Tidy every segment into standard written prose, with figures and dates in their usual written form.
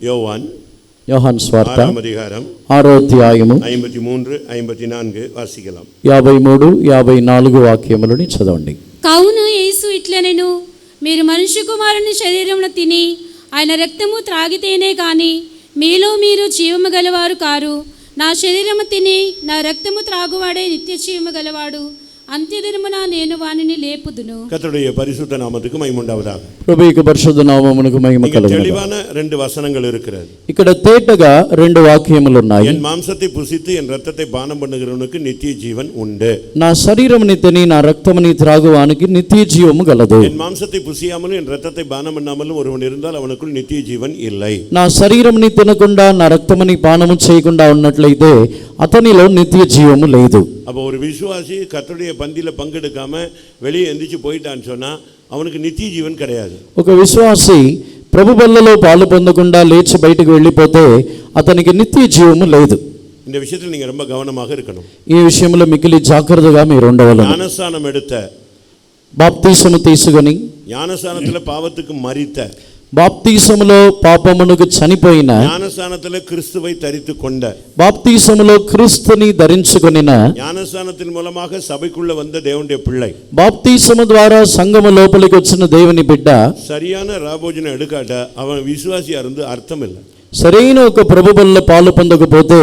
யோவான் స్వార్థ 6వ అధ్యాయం 6వ అధ్యాయము 53 54 వాసికలం 53 54 వాక్యములను చదవండి. కావున యేసు ఇట్లనెను, మీరు మనుష్య కుమారుని శరీరమును తిని ఆయన రక్తము త్రాగితేనే కానీ మీలో మీరు జీవము గలవారు కారు. నా శరీరము తిని నా రక్తము త్రాగువాడే నిత్య జీవము గలవాడు. అంత్యదినమున నేను వానిని లేపుదును. கர்த்தருடைய பரிசுத்த நாமத்துக்கு மகிமை உண்டாவதாக. ప్రభువుకి పరిశుద్ధ నామమునకు మహిమ కలుగును. தெளிவான 2 வசனங்கள் இருக்கிறது. ఇక్కడ తేటగా 2 వాక్యములు ఉన్నాయి. என் மாம்சத்தை புசித்து என் இரத்தத்தை பானம் பண்ணுகிறவனுக்கு நித்திய ஜீவன் உண்டு. నా శరీరముని తిని నా రక్తముని త్రాగువానికి నిత్య జీవము గలదు. என் மாம்சத்தை புசியாமலும் என் இரத்தத்தை பானம் பண்ணாமலும் ஒருவன் இருந்தால் அவனுக்குள் நித்திய ஜீவன் இல்லை. నా శరీరముని తినకుండా నా రక్తముని పానము చేయకుండా ఉన్నట్లయితే అతనిలో నిత్య జీవము లేదు. அப்போ ஒரு விசுவாசி கர்த்தருடைய பந்தியில பங்கெடுக்காம வெளியே எந்திரிச்சு போயிட்டான்னு சொன்னா அவனுக்கு நித்திய ஜீவன் கிடையாது. ఒక విశ్వాసి ప్రభు బల్లలో పాలు పొందకుండా లేచి బయటికి వెళ్ళిపోతే అతనికి నిత్య జీవము లేదు. இந்த விஷயத்துல நீங்க ரொம்ப கவனமாக இருக்கணும். ఈ విషయంలో మిగిలి జాగ్రత్తగా మీరు ఉండవలెను. ஞானஸ்நானம் எடுத்த, బాప్తిసము తీసుకొని, ஞானஸ்நானத்துல பாவத்துக்கு மரித்த, బాప్తిసములో పాపమునకు చనిపోయిన, ஞானஸ்நானத்துல கிறிஸ்துவை தரித்துக் கொண்ட, బాప్తిసములో క్రీస్తుని ధరించుకొనిన, ஞானஸ்நானத்தின் மூலமாக சபைக்குள்ள வந்த தேவனுடைய பிள்ளை, బాప్తిసము ద్వారా సంఘము లోపలికి వచ్చిన దేవుని బిడ్డ சரியான ராபோஜனம் எடுக்காட்ட அவன் விசுவாசியா இருந்து அர்த்தம் இல்லை. సరైన ఒక ప్రభు బల్ల పాలు పొందకపోతే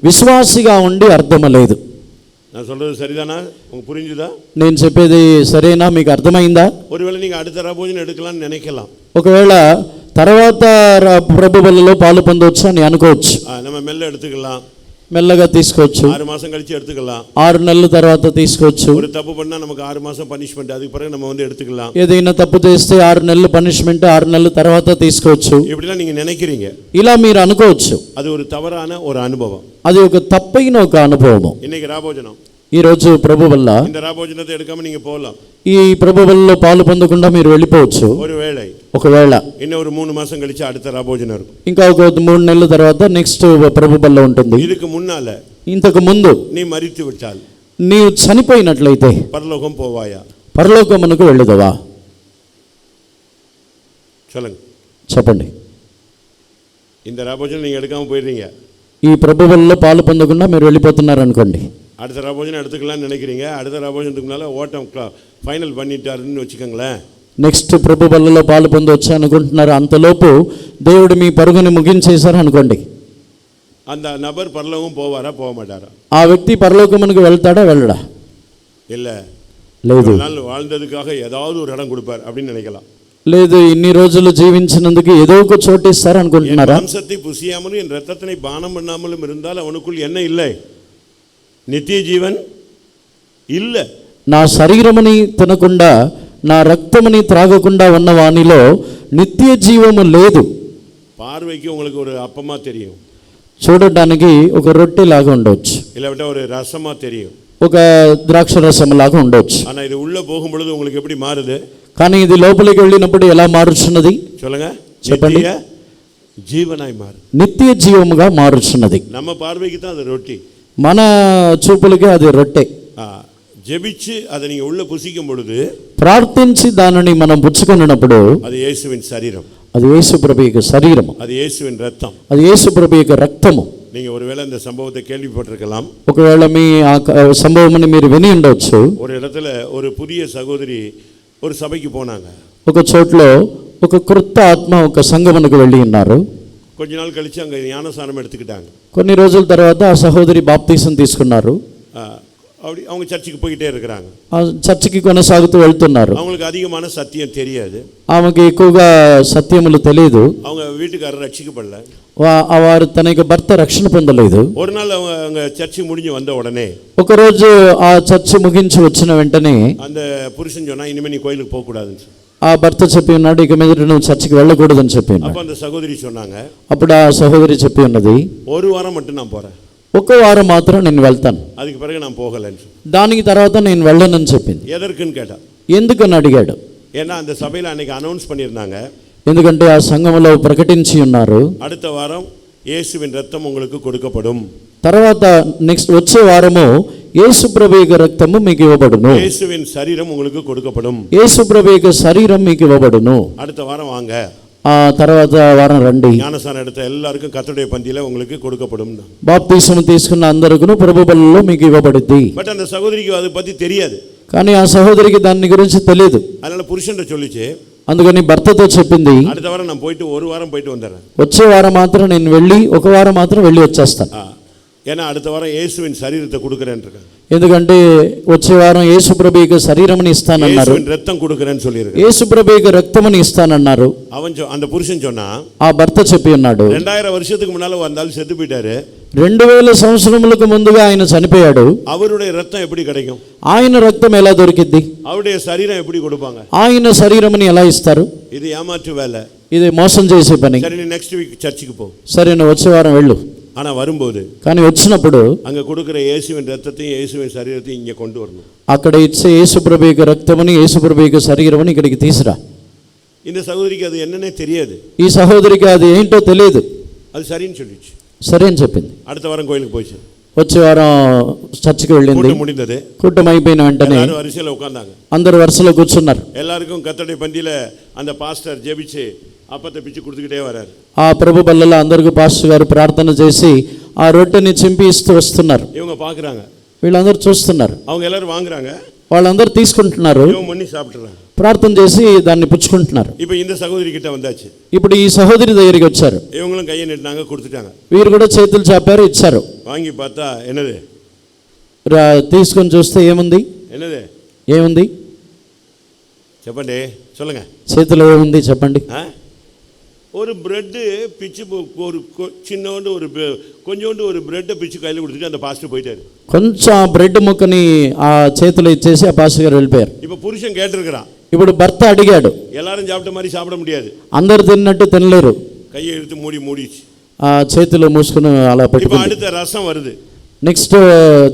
విశ్వాసిగా ఉండి అర్థం లేదు. நான் சொல்றது சரிதானா? உங்களுக்கு புரிஞ்சுதா? నేను చెప్పేది సరేనా? మీకు అర్థమైందా? ஒருவேளை நீங்க அடுத்த ராபோஜனம் எடுக்கலாம்னு நினைக்கலாம். ఒకవేళ తర్వాత ప్రభు బల్లలో పాలు పొందవచ్చు అని అనుకోవచ్చు. நம்ம மெல்ல எடுத்துக்கலாம், మెల్లగా తీసుకోవచ్చు. 6 மாசம் கழிச்சு எடுத்துக்கலாம். 6 నెలల తర్వాత తీసుకోవచ్చు. ஒரு தப்பு பண்ணா நமக்கு 6 மாசம் பனிஷ்மென்ட், அதுக்கு பிறகு நம்ம வந்து எடுத்துக்கலாம். ఏదైనా తప్పు చేస్తే 6 నెలల పనిష్మెంట్, 6 నెలల తర్వాత తీసుకోవచ్చు. இப்படிலாம் நீங்க நினைக்கிறீங்க. ఇలా మీరు అనుకోవచ్చు. அது ஒரு தவறான ஒரு அனுபவம். అది ఒక తప్పైన ఒక అనుభవం. இன்னைக்கு ராபோஜனம், ఈ రోజు ప్రభు వల్ల இந்த ராபோஜனத்தை எடுக்காம நீங்க போகலாம். ఈ ప్రభు వల్ల పాలు పొందకుండా మీరు వెళ్ళిపోవచ్చు. ఒకవేళ இன்னும் ஒரு 3 மாசம் கழிச்சு அடுத்த ராபோஜனம் இருக்கும். ఇంకా ఒక 3 నెలల తర్వాత నెక్స్ట్ ప్రభు వల్ల ఉంటుంది. இதுக்கு முன்னால, ఇంతకు ముందు நீ மரித்து விட்டால், నీవు చనిపోయినట్లయితే பரலோகம் போவாயா? పరలోకమునకు వెళ్ళదవా? சொல்லுங்க, చెప్పండి. இந்த ராபோஜனம் நீங்க எடுக்காம போயிடுறீங்க. ఈ ప్రభు వల్ల పాలు పొందకుండా మీరు వెళ్ళిపోతున్నారు అనుకోండి. அடுத்த ராபோஜனம் எடுத்துக்கலாம்னு நினைக்கிறீங்க. அடுத்த ராபோஜனத்துக்கு முன்னால ஓட்டம் ஃபைனல் பண்ணிட்டாருன்னு வச்சுக்கோங்களேன். నెక్స్ట్ ప్రభు బల్లలో పాలు పొందవచ్చు అనుకుంటున్నారు. అంతలోపు దేవుడు మీ పరుగుని ముగించేశారు అనుకోండి. அந்த நபர் பரலோகம் போவாரா போக மாட்டாரா? ఆ వ్యక్తి పరలోకమునకు వెళ్తాడా వెళ్ళడా? இல்ல, లేదు. நாள் வாழ்ந்ததுக்காக ஏதாவது ஒரு இடம் கொடுப்பார் அப்படின்னு நினைக்கலாம். లేదు, ఇన్ని రోజులు జీవించినందుకు ఏదో ఒక చోటు ఇస్తారు అనుకుంటున్నారా? மாம்சத்தை புசியாமலும் என் இரத்தத்தினை பானம் பண்ணாமலும் இருந்தால் அவனுக்குள் என்ன இல்லை? నిత్య జీవన్ இல்ல. నా శరీరముని తినకుండా నా రక్తముని త్రాగకుండా ఉన్న వానిలో నిత్య జీవము లేదు. பார்வைக்கு உங்களுக்கு ஒரு அப்பமா தெரியும், చూడడానికి ఒక రొట్టె లాగా ఉండొచ్చు, இல்ல ஒரு ரசமா தெரியும், ఒక ద్రాక్ష రసం లాగా ఉండొచ్చు. ஆனா இது உள்ள போகும் பொழுது உங்களுக்கு எப்படி மாறுது? కానీ ఇది లోపలికి వెళ్ళినప్పుడు ఎలా మారుచున్నది? சொல்லுங்க, చెప్పండి. నిత్య జీవనాయి మారు, నిత్య జీవముగా మారుచున్నది. நம்ம பார்வைக்கு தான் அது ரொட்டி, మన చూపులకి అది రొట్టె. ஜெபிச்சு அதை நீங்க உள்ள புசிக்கும் பொழுது, ప్రార్థించి దానిని మనం పుచ్చుకున్నప్పుడు அது இயேசுவின் சரீரம், అది యేసు ప్రభు యొక్క శరీరము, அது இயேசுவின் ரத்தம், అది యేసు ప్రభు యొక్క రక్తము. நீங்க ஒருவேளை இந்த சம்பவத்தை கேள்விப்பட்டிருக்கலாம். ఒకవేళ మీ ఆ సంభవముని మీరు విని ఉండవచ్చు. ஒரு இடத்துல ஒரு புதிய சகோதரி ஒரு சபைக்கு போனாங்க. ఒక చోట్లో ఒక కృత ఆత్మ ఒక సంఘమునకు వెళ్ళి ఉన్నారు. கொஞ்ச நாள் கழிச்சு அங்க ஞானஸ்நானம் எடுத்துக்கிட்டாங்க. కొన్ని రోజుల తర్వాత ఆ సహోదరి బాప్తీసం తీసుకున్నారు. அப்படி அவங்க சர்ச்சுக்கு போயிட்டே இருக்கிறாங்க. ఆ చర్చికి కొనసాగుతూ వెళ్తున్నారు. அவங்களுக்கு அதிகமான சத்தியம் தெரியாது, ఆమెకి ఎక్కువగా సత్యములు తెలియదు. அவங்க வீட்டுக்காரர் ரட்சிக்கப்படல, వారు తన యొక్క భర్త రక్షణ పొందలేదు. ஒரு நாள் அவங்க சர்ச்சு முடிஞ்சு வந்த உடனே, ఒకరోజు ఆ చర్చి ముగించి వచ్చిన వెంటనే அந்த புருஷன் சொன்னா இனிமே நீ கோயிலுக்கு போக கூடாதுன்னு. ఆ భర్త చెప్పి ఉన్నాడు, ఇక మీద నువ్వు చర్చికి వెళ్ళకూడదని చెప్పి ఉన్నాడు. அப்ப அந்த சகோதரி சொன்னாங்க, అప్పుడు ఆ సహోదరి చెప్పి ఉన్నది, ஒரு వారం மட்டும் நான் போறேன், ఒక వారం మాత్రం నేను వెళ్తాను, அதுக்கு பிறகு நான் போகலன்னு. దానికి తర్వాత నేను వెళ్ళనని చెప్పింది. எதற்குன்னு கேட்டா, ఎందుకని అడిగాడు. ஏன்னா அந்த சபையில அன்னைக்கு அனௌன்ஸ் பண்ணியிருந்தாங்க, ఎందుకంటే ఆ సంఘములో ప్రకటించి ఉన్నారు, அடுத்த வாரம் இயேசுவின் ரத்தம் உங்களுக்கு கொடுக்கப்படும், తర్వాత నెక్స్ట్ వచ్చే వారము యేసు ప్రభు యొక్క రక్తము మీకు ఇవ్వబడును, இயேசுவின் சரீரம் உங்களுக்கு கொடுக்கப்படும், యేసు ప్రభు యొక్క శరీరం మీకు ఇవ్వబడును, அடுத்த வாரம் வாங்க, తర్వాత వారం రండి. ஞானஸ்நானம் எடுத்த எல்லாருக்கும் கர்த்தருடைய பந்தியில உங்களுக்கு கொடுக்கப்படும். బాప్తిసం తీసుకున్న అందరికీ ప్రభు బలిలో మీకు ఇవ్వబడుద్ది. பட் அந்த சகோதரிக்கு அதை பத்தி தெரியாது. కానీ ఆ సహోదరికి దాని గురించి తెలియదు. அதனால புருஷன் சொல்லிச்சு, అందుకని భర్తతో చెప్పింది, அடுத்த வாரம் நான் போயிட்டு ஒரு வாரம் போயிட்டு வந்துடுறேன். వచ్చే వారం మాత్రం నేను వెళ్ళి ఒక వారం మాత్రం వెళ్ళి వచ్చేస్తాను. ஏன்னா அடுத்த வாரம் இயேசுவின் சரீரத்தை கொடுக்குறேன்னு இருக்கேன். ఎందుకంటే వచ్చే వారం యేసు ప్రభువుకి శరీరముని ఇస్తానన్నారు. இயேசுவின் ரத்தம் கொடுக்குறேன்னு சொல்லியிருக்காரு. యేసు ప్రభువుకి రక్తముని ఇస్తానన్నారు. அந்த புருஷன் சொன்னா, ఆ భర్త చెప్పి ఉన్నాడు, 2000 வருஷத்துக்கு முன்னால வந்தாலும் செத்து போயிட்டாரு. 2000 సంవత్సరములకు ముందుగా ఆయన చనిపోయాడు. அவருடைய ரத்தம் எப்படி கிடைக்கும்? ఆయన రక్తం ఎలా దొరికిద్ది? அவருடைய சரீரம் எப்படி கொடுப்பாங்க? ఆయన శరీరముని ఎలా ఇస్తారు? இது ஏமாற்று வேலை. ఇది మోసం చేసే పని. சரி, நீ నెక్స్ట్ వీక్ చర్చికి పో. సరే, నువ్వు వచ్చే వారం వెళ్ళు. ஆனா வரும்போது, కానీ వచ్చినప్పుడు அங்க கொடுக்கிற இயேசுவின் ரத்தத்தையும் இயேசுவின் சரீரத்தையும் இங்க கொண்டு வரணும். అక్కడ ఇచ్చే యేసు ప్రభు యొక్క రక్తముని యేసు ప్రభు యొక్క శరీరముని ఇక్కడికి తీసురా. இந்த சகோதரிக்கு அது என்னன்னே தெரியாது. ఈ సహోదరికి అది ఏంటో తెలియదు. அது சரின்னு சொல்லிச்சு. సరే అని చెప్పింది. அடுத்த வாரம் கோயிலுக்கு போயிச்சு. వచ్చే వారం చర్చికి వెళ్ళింది. கூட்டம் முடிந்தது. కూటం అయిపోయిన వెంటనే எல்லாரும் வரிசையில உட்கார்ந்தாங்க. అందరు వరుసలో కూర్చున్నారు. எல்லாருக்கும் கர்த்தருடைய பந்தியில அந்த பாஸ்டர் ஜெபிச்சு அப்பத்தை பிச்சு கொடுத்துக்கிட்டே வராரு. ఆ ప్రభు బల్లలో అందరికీ పాస్టర్ గారు ప్రార్థన చేసి ఆ రొట్టెని చింపి ఇస్తూ వస్తున్నారు. இவங்க பாக்குறாங்க, వీళ్ళందరూ చూస్తున్నారు. அவங்க எல்லாரும் வாங்குறாங்க, వాళ్ళందరూ తీసుకుంటున్నారు, இவங்க முன்னி சாப்பிட்டுறாங்க. ప్రార్థన చేసి దాన్ని పుచ్చుకుంటున్నారు. இப்போ இந்த சகோதரி கிட்ட வந்தாச்சு. ఇప్పుడు ఈ సహోదరి దగ్గరికి వచ్చారు. இவங்களும் கையை நீட்டினாங்க, கொடுத்துட்டாங்க. వీరు కూడా చేతులు చాపారు, ఇచ్చారు. வாங்கி பார்த்தா என்னது? తీసుకొని చూస్తే ఏముంది? என்னது? ఏముంది చెప్పండి, சொல்லுங்க. చేతిలో ఏముంది చెప్పండి? ஒரு பிரெட்டு பிச்சு, ஒரு சின்னோண்டு ஒரு கொஞ்சோண்டு ஒரு பிரெட்டை பிச்சு கையில் கொடுத்துட்டு அந்த பாஸ்டர் போயிட்டாரு. కొంచెం ఆ బ్రెడ్ ముక్కని ఆ చేతిలో ఇచ్చేసి ఆ పాస్టర్ గారు వెళ్ళిపోయారు. இப்போ புருஷன் கேட்டிருக்கிறான். ఇప్పుడు భర్త అడిగాడు. எல்லாரும் சாப்பிட்ட மாதிரி சாப்பிட முடியாது, అందరు తిన్నట్టు తినలేరు. கையை எடுத்து மூடிச்சு. ఆ చేతిలో మూసుకుని అలా இப்போ పెట్టుకుంది. அடுத்த ரசம் வருது. నెక్స్ట్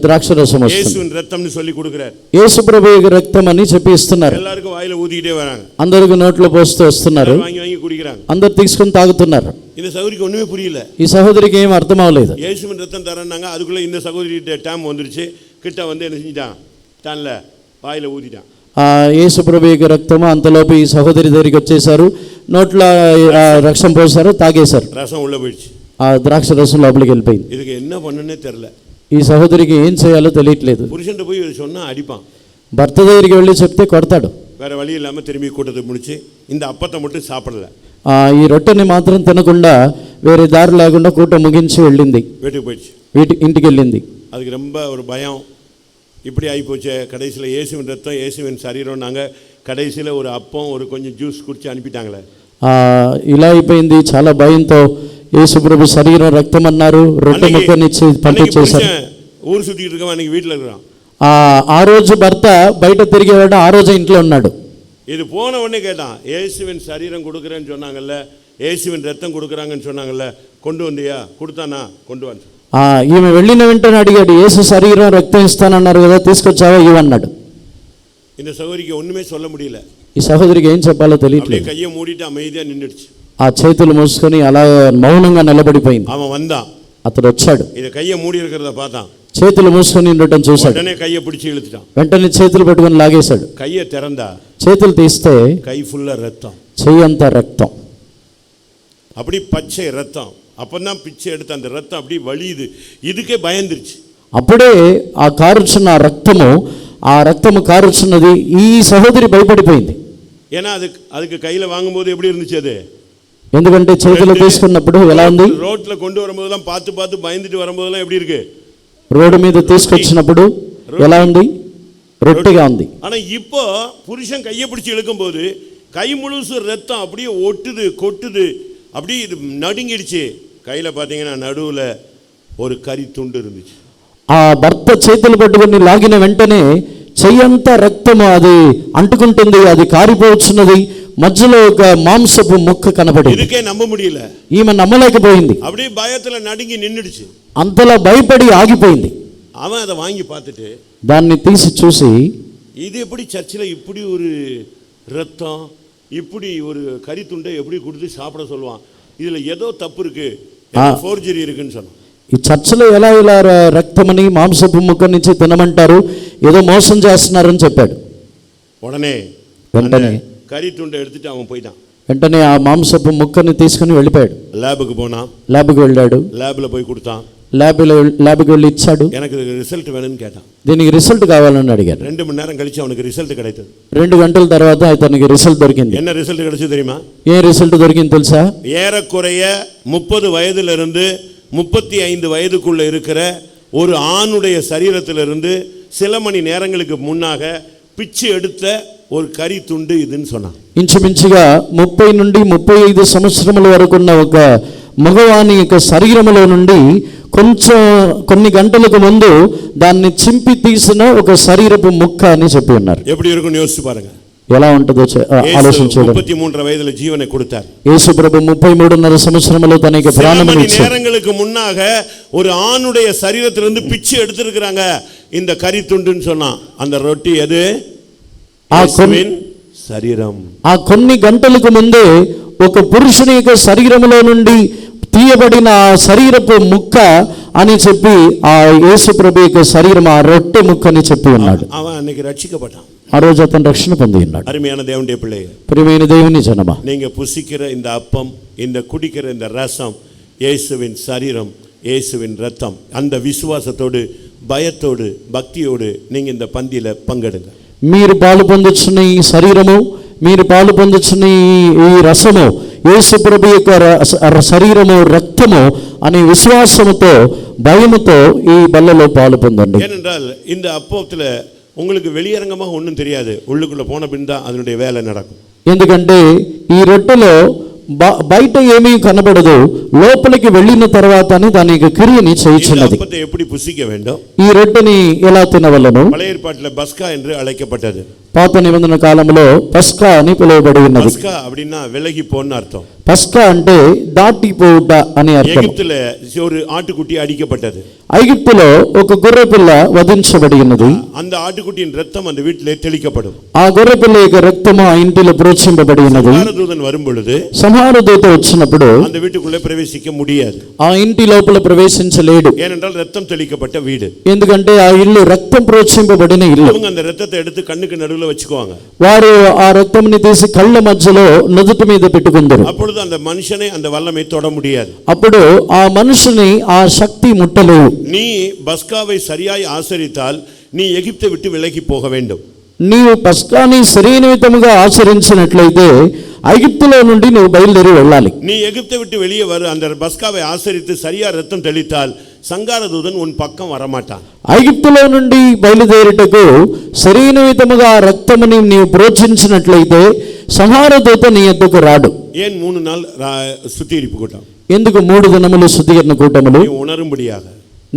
ద్రాక్ష రసం వస్తుంది. இயேசுவின் ரத்தம்னு சொல்லி கொடுக்குறாரு. యేసు ప్రభు యొక్క రక్తం అని చెప్పి ఇస్తున్నారు. எல்லாருக்கும் வாயில ஊதிக்கிட்டே வராங்க. అందరికి నోట్లో పోస్తూ వస్తున్నారు. வாங்கி வாங்கி குடிக்கிறாங்க. అందరు తీసుకుని తాగుతున్నారు. இந்த சகோதரிக்கு ஒண்ணுமே புரியல. ఈ సహోదరికి ఏం అర్థం అవ్వలేదు. இயேசுவின் ரத்தம் தரேன்னாங்க. அதுக்குள்ள இந்த சகோதரி டைம் வந்துருச்சு. கிட்ட வந்து என்ன செஞ்சிட்டான்? தான்ல வாயில ஊதிட்டான். ఆ యేసు ప్రభు యొక్క రక్తము అంతలోపు ఈ సహోదరి దగ్గరికి వచ్చేసారు. నోట్లో రక్తం పోసారు, తాగేశారు. ரசம் உள்ள போயிடுச்சு. ఆ ద్రాక్ష రసం లోపలికి వెళ్ళిపోయింది. இதுக்கு என்ன பண்ணனே தெரியல. ఈ సహోదరికి ఏం చేయాలో తెలియట్లేదు. புருஷன் போய் சொன்னா அடிப்பான். భర్త దగ్గరికి వెళ్ళి చెప్తే కొడతాడు. வேற வழி இல்லாம திரும்பி கூட்டத்தை முடிச்சு இந்த அப்பத்தை மட்டும் சாப்பிடல. ఈ రొట్టెని మాత్రం తినకుండా వేరే దారి లేకుండా కూట ముగించి వెళ్ళింది. வீட்டுக்கு போயிடுச்சு. ఇంటికి వెళ్ళింది. அதுக்கு ரொம்ப ஒரு பயம். இப்படி ஆகிப்போச்சு. கடைசியில் இயேசுவின் ரத்தம் இயேசுவின் சரீரம். நாங்கள் கடைசியில் ஒரு அப்பம் ஒரு கொஞ்சம் ஜூஸ் குடிச்சு அனுப்பிட்டாங்களே. ఇలా అయిపోయింది. చాలా భయంతో యేసు ప్రభు శరీరం రక్తం అన్నారు, రొట్టె ముక్కనిచ్చి పంపించేశారు. ஊர் சுற்றிட்டு இருக்கவன் அன்னைக்கு வீட்டில் இருக்கிறான். ఆ రోజు భర్త బయట తిరిగేవాడు, ఆ రోజు ఇంట్లో ఉన్నాడు. இது போன உடனே கேட்டான், இயேசுவின் சரீரம் கொடுக்குறேன்னு சொன்னாங்கல்ல, இயேசுவின் ரத்தம் கொடுக்குறாங்கன்னு சொன்னாங்கல்ல, கொண்டு வந்தியா? கொடுத்தானா? கொண்டு வந்து. ఈమె వెళ్ళిన వెంటనే అడిగాడు, యేసు శరీరం రక్తం ఇస్తానన్నారు కదా, తీసుకొచ్చావా? ఇవన్నాడు. இந்த சகோதரிக்கு ஒண்ணுமே சொல்ல முடியல. ఈ సహోదరికి ఏం చెప్పాలో తెలియట్లేదు. கையை மூடிட்டு அமைதியா நின்றுடுச்சு. ఆ చేతులు మూసుకొని అలా మౌనంగా నిలబడిపోయింది. அவன் வந்தான். అతడు వచ్చాడు. இதை கையை மூடி இருக்கிறத பார்த்தான். చేతులు మూసుకొని ఉండటం చూశాడు. உடனே கையை பிடிச்சி இழுத்துட்டான். వెంటనే చేతులు పట్టుకొని లాగేశాడు. கையை திறந்தா చేతులు తీస్తే கை ஃபுல்லா ரத்தம், చెయ్యంతా రక్తం, அப்படி பச்சை ரத்தம். அப்பதான் பிச்சை எடுத்த அந்த ரத்தம் அப்படி வலியுது. இதுக்கே பயந்துருச்சு. అప్పుడే ఆ కారుచున్న ఆ రక్తము కారుచున్నది. ఈ సహోదరి భయపడిపోయింది. ஏன்னா அதுக்கு கையில வாங்கும்போது எப்படி இருந்துச்சு? அது ఎందుకంటే చేతిలో తీసుకున్నప్పుడు ఎలా ఉంది? ரோட்ல கொண்டு வரும்போதெல்லாம் பார்த்து பார்த்து பயந்துட்டு வரும்போதெல்லாம் எப்படி இருக்கு? రోడ్డు మీద తీసుకొచ్చినప్పుడు ఎలా ఉంది? రొట్టెగా ఉంది. ஆனா இப்போ புருஷன் கையை பிடிச்சி இழுக்கும் போது கை முழுசு ரத்தம் அப்படியே ஒட்டுது, கொட்டுது, அப்படி இது நடுங்கிடுச்சு. கையில பாத்தீங்கன்னா நடுவுல ஒரு கறி துண்டு இருந்துச்சு. ఆ భర్త చేతులు పట్టుకొని లాగిన వెంటనే చెయ్యంతా రక్తము అది అంటుకుంటుంది, అది కారిపోవచ్చున్నది. మధ్యలో ఒక మాంసపు ముక్క కనపడింది. இதுக்கே நம்ப முடியல. ఈమె నమ్మలేకపోయింది. அப்படியே பயத்துல நடுங்கி நின்னுடுச்சு. అంతలా భయపడి ఆగిపోయింది. அவன் அதை வாங்கி பார்த்துட்டு దాన్ని తీసి చూసి, இது எப்படி சர்ச்சில் இப்படி ஒரு ரத்தம், இப்படி ஒரு கறி துண்டை எப்படி கொடுத்து சாப்பிட சொல்லுவான்? இதுல ஏதோ தப்பு இருக்கு, ஃபோர்ஜரி இருக்குன்னு சொன்னான். ఈ చర్చలో ఎలా ఇలా రక్తమని మాంసపు ముక్క నుంచి తినమంటారు, ఏదో మోసం చేస్తున్నారని చెప్పాడు. உடனே వెంటనే கறி துண்டை எடுத்துட்டு அவன் போயிட்டான். వెంటనే ఆ మాంసపు ముక్కని తీసుకుని వెళ్ళిపోయాడు. லேபுக்கு போனான், ల్యాబ్కి వెళ్ళాడు. லேபில் போய் கொடுத்தான். ల్యాబ్కి వెళ్ళి ఇచ్చాడు. எனக்கு ரிசல்ட் வேணும்னு கேட்டான். దీనికి రిజల్ట్ కావాలని అడిగాడు. 2 மணி நேரம் கழிச்சு அவனுக்கு ரிசல்ட் கிடைத்தது. 2 గంటల తర్వాత అతనికి రిజల్ట్ దొరికింది. என்ன ரிசல்ட் கிடைச்சது தெரியுமா? ఏ రిజల్ట్ దొరికింది తెలుసా? ஏறக்குறைய 30 வயதிலிருந்து 35 வயதுக்குள்ள இருக்கிற ஒரு ஆணுடைய சரீரத்திலிருந்து சில மணி நேரங்களுக்கு முன்னாக பிச்சு எடுத்த ஒரு கறி துண்டு இதுன்னு சொன்னான். ఇంచుమించుగా 30 నుండి 35 సంవత్సరముల వరకు ఉన్న ఒక మగవాని యొక్క శరీరములో నుండి కొన్ని గంటలకు ముందు దాన్ని చింపి తీసిన ఒక శరీరపు ముక్క అని చెప్పి ఉన్నారు. எப்படி இருக்குன்னு யோசிச்சு பாருங்க. ఎలా ఉంటుందో ఆలోచించండి. 33 வயதுல ஜீவனை கொடுத்தார். యేసు ప్రభు 33.5 సంవత్సరములో తన యొక్క ప్రాణమును ఇచ్చారు. நேரங்களுக்கு முன்னாக ஒரு ஆணுடைய சரீரத்திலிருந்து பிச்சு எடுத்திருக்காங்க இந்த கறி துண்டுன்னு சொன்னான். அந்த ரொட்டி எது? இயேசுவின் శరీరం. ఆ కొన్ని గంటలకు ముందే ఒక పురుషుని యొక్క శరీరములో నుండి తీయబడిన శరీరపు ముక్క అని చెప్పి ఆ యేసు ప్రభు యొక్క శరీరం ఆ రొట్టె ముక్క అని చెప్పి ఉన్నాడు. அவன் அன்னைக்கு ரட்சிக்கப்பட்டான். ఆ రోజు అతను రక్షణ పొంది ఉన్నాడు. அருமையான தேவனுடைய பிள்ளையே, ప్రియమైన దేవుని జనమా, நீங்க புசிக்கிற இந்த அப்பம், இந்த குடிக்கிற இந்த ரசம் இயேசுவின் சரீரம், இயேசுவின் ரத்தம். அந்த விசுவாசத்தோடு, பயத்தோடு, பக்தியோடு நீங்க இந்த பந்தியில பங்கெடுங்க. మీరు పాలు పొందుచున్న ఈ శరీరము, మీరు పాలు పొందుచున్న ఈ రసము యేసు ప్రభు యొక్క శరీరము, రక్తము అనే విశ్వాసముతో, భయముతో ఈ బల్లలో పాలు పొందండి. ஏனென்றால் இந்த அப்பத்துல உங்களுக்கு வெளியரங்கமாக ஒன்றும் தெரியாது, உள்ளுக்குள்ள போன பின் தான் அதனுடைய வேலை நடக்கும். ఎందుకంటే ఈ రొట్టెలో బయట ఏమీ కనబడదు, లోపలికి వెళ్ళిన తర్వాతనే దాని యొక్క క్రియని చేయుచున్నది. எப்படி புசிக்க வேண்டும்? ఈ రొట్టెని ఎలా తినవలెను? பழைய ஏற்பாட்டில் பஸ்கா என்று அழைக்கப்பட்டது. పాత నిబంధన కాలంలో పస్కా అని పిలువబడి ఉన్నది. பஸ்கா அப்படின்னா விலகி போன்னு அர்த்தம். పస్కా అంటే దాటిపోవుట అని అర్థం. எகிப்துல ஒரு ஆட்டுக்குட்டி அடிக்கப்பட்டது. ఐగుప్తులో ఒక గొర్రె పిల్ల వధించబడి ఉన్నది. அந்த ஆட்டுக்குட்டியின் ரத்தம் அந்த வீட்டிலே தெளிக்கப்படும். ఆ గొర్రె పిల్ల యొక్క రక్తము ఆ ఇంటిలో ప్రోక్షింపబడి ఉన్నది. సంహారదూతன் வரும்பொழுது, సంహారదూత వచ్చినప్పుడు அந்த வீட்டுக்குள்ளே பிரவேசிக்க முடியாது. ఆ ఇంటి లోపల ప్రవేశించలేడు. ஏனென்றால் ரத்தம் தெளிக்கப்பட்ட வீடு. ఎందుకంటే ఆ ఇల్లు రక్తం ప్రోక్షింపబడిన ఇల్లు. அவங்க அந்த ரத்தத்தை எடுத்து கண்ணுக்கு நடுவுல வச்சுக்குவாங்க. వారు ఆ రక్తంని తీసి కళ్ళ మధ్యలో నుదుటి మీద పెట్టుకుంటారు. அப்பொழுது அந்த మనిషిని அந்த వల్లமை தொட முடியாது. అప్పుడు ఆ మనుషుని ఆ శక్తి ముట్టలేవు. நீ பஸ்காவை சரியாய் ஆசரித்தால் நீ எகிப்தை விட்டு விலகி போக வேண்டும். నీవు పస్కాని సరైన విధముగా ఆచరించినట్లయితే ఐగుప్తులో నుండి నువ్వు బయలుదేరి వెళ్ళాలి. நீ எகிப்தை விட்டு வெளியே வர அந்த பஸ்காவை ஆசரித்து சரியா ரத்தம் தெளித்தால் సంగారదూతన్ ఉన్ పక్కం వరమాటాన్. ఐగుప్తులో నుండి బయలుదేరుటకు సరైన విధముగా రక్తముని నీవు ప్రోక్షించినట్లయితే సంహారదూత నీ యొద్దకు రాడు. ஏன் 3 நாள் சுத்திகரிப்பு கூட்டம்? ఎందుకు 3 దినములు శుద్ధీకరణ కూటములు? நீ உணரும்படியாக,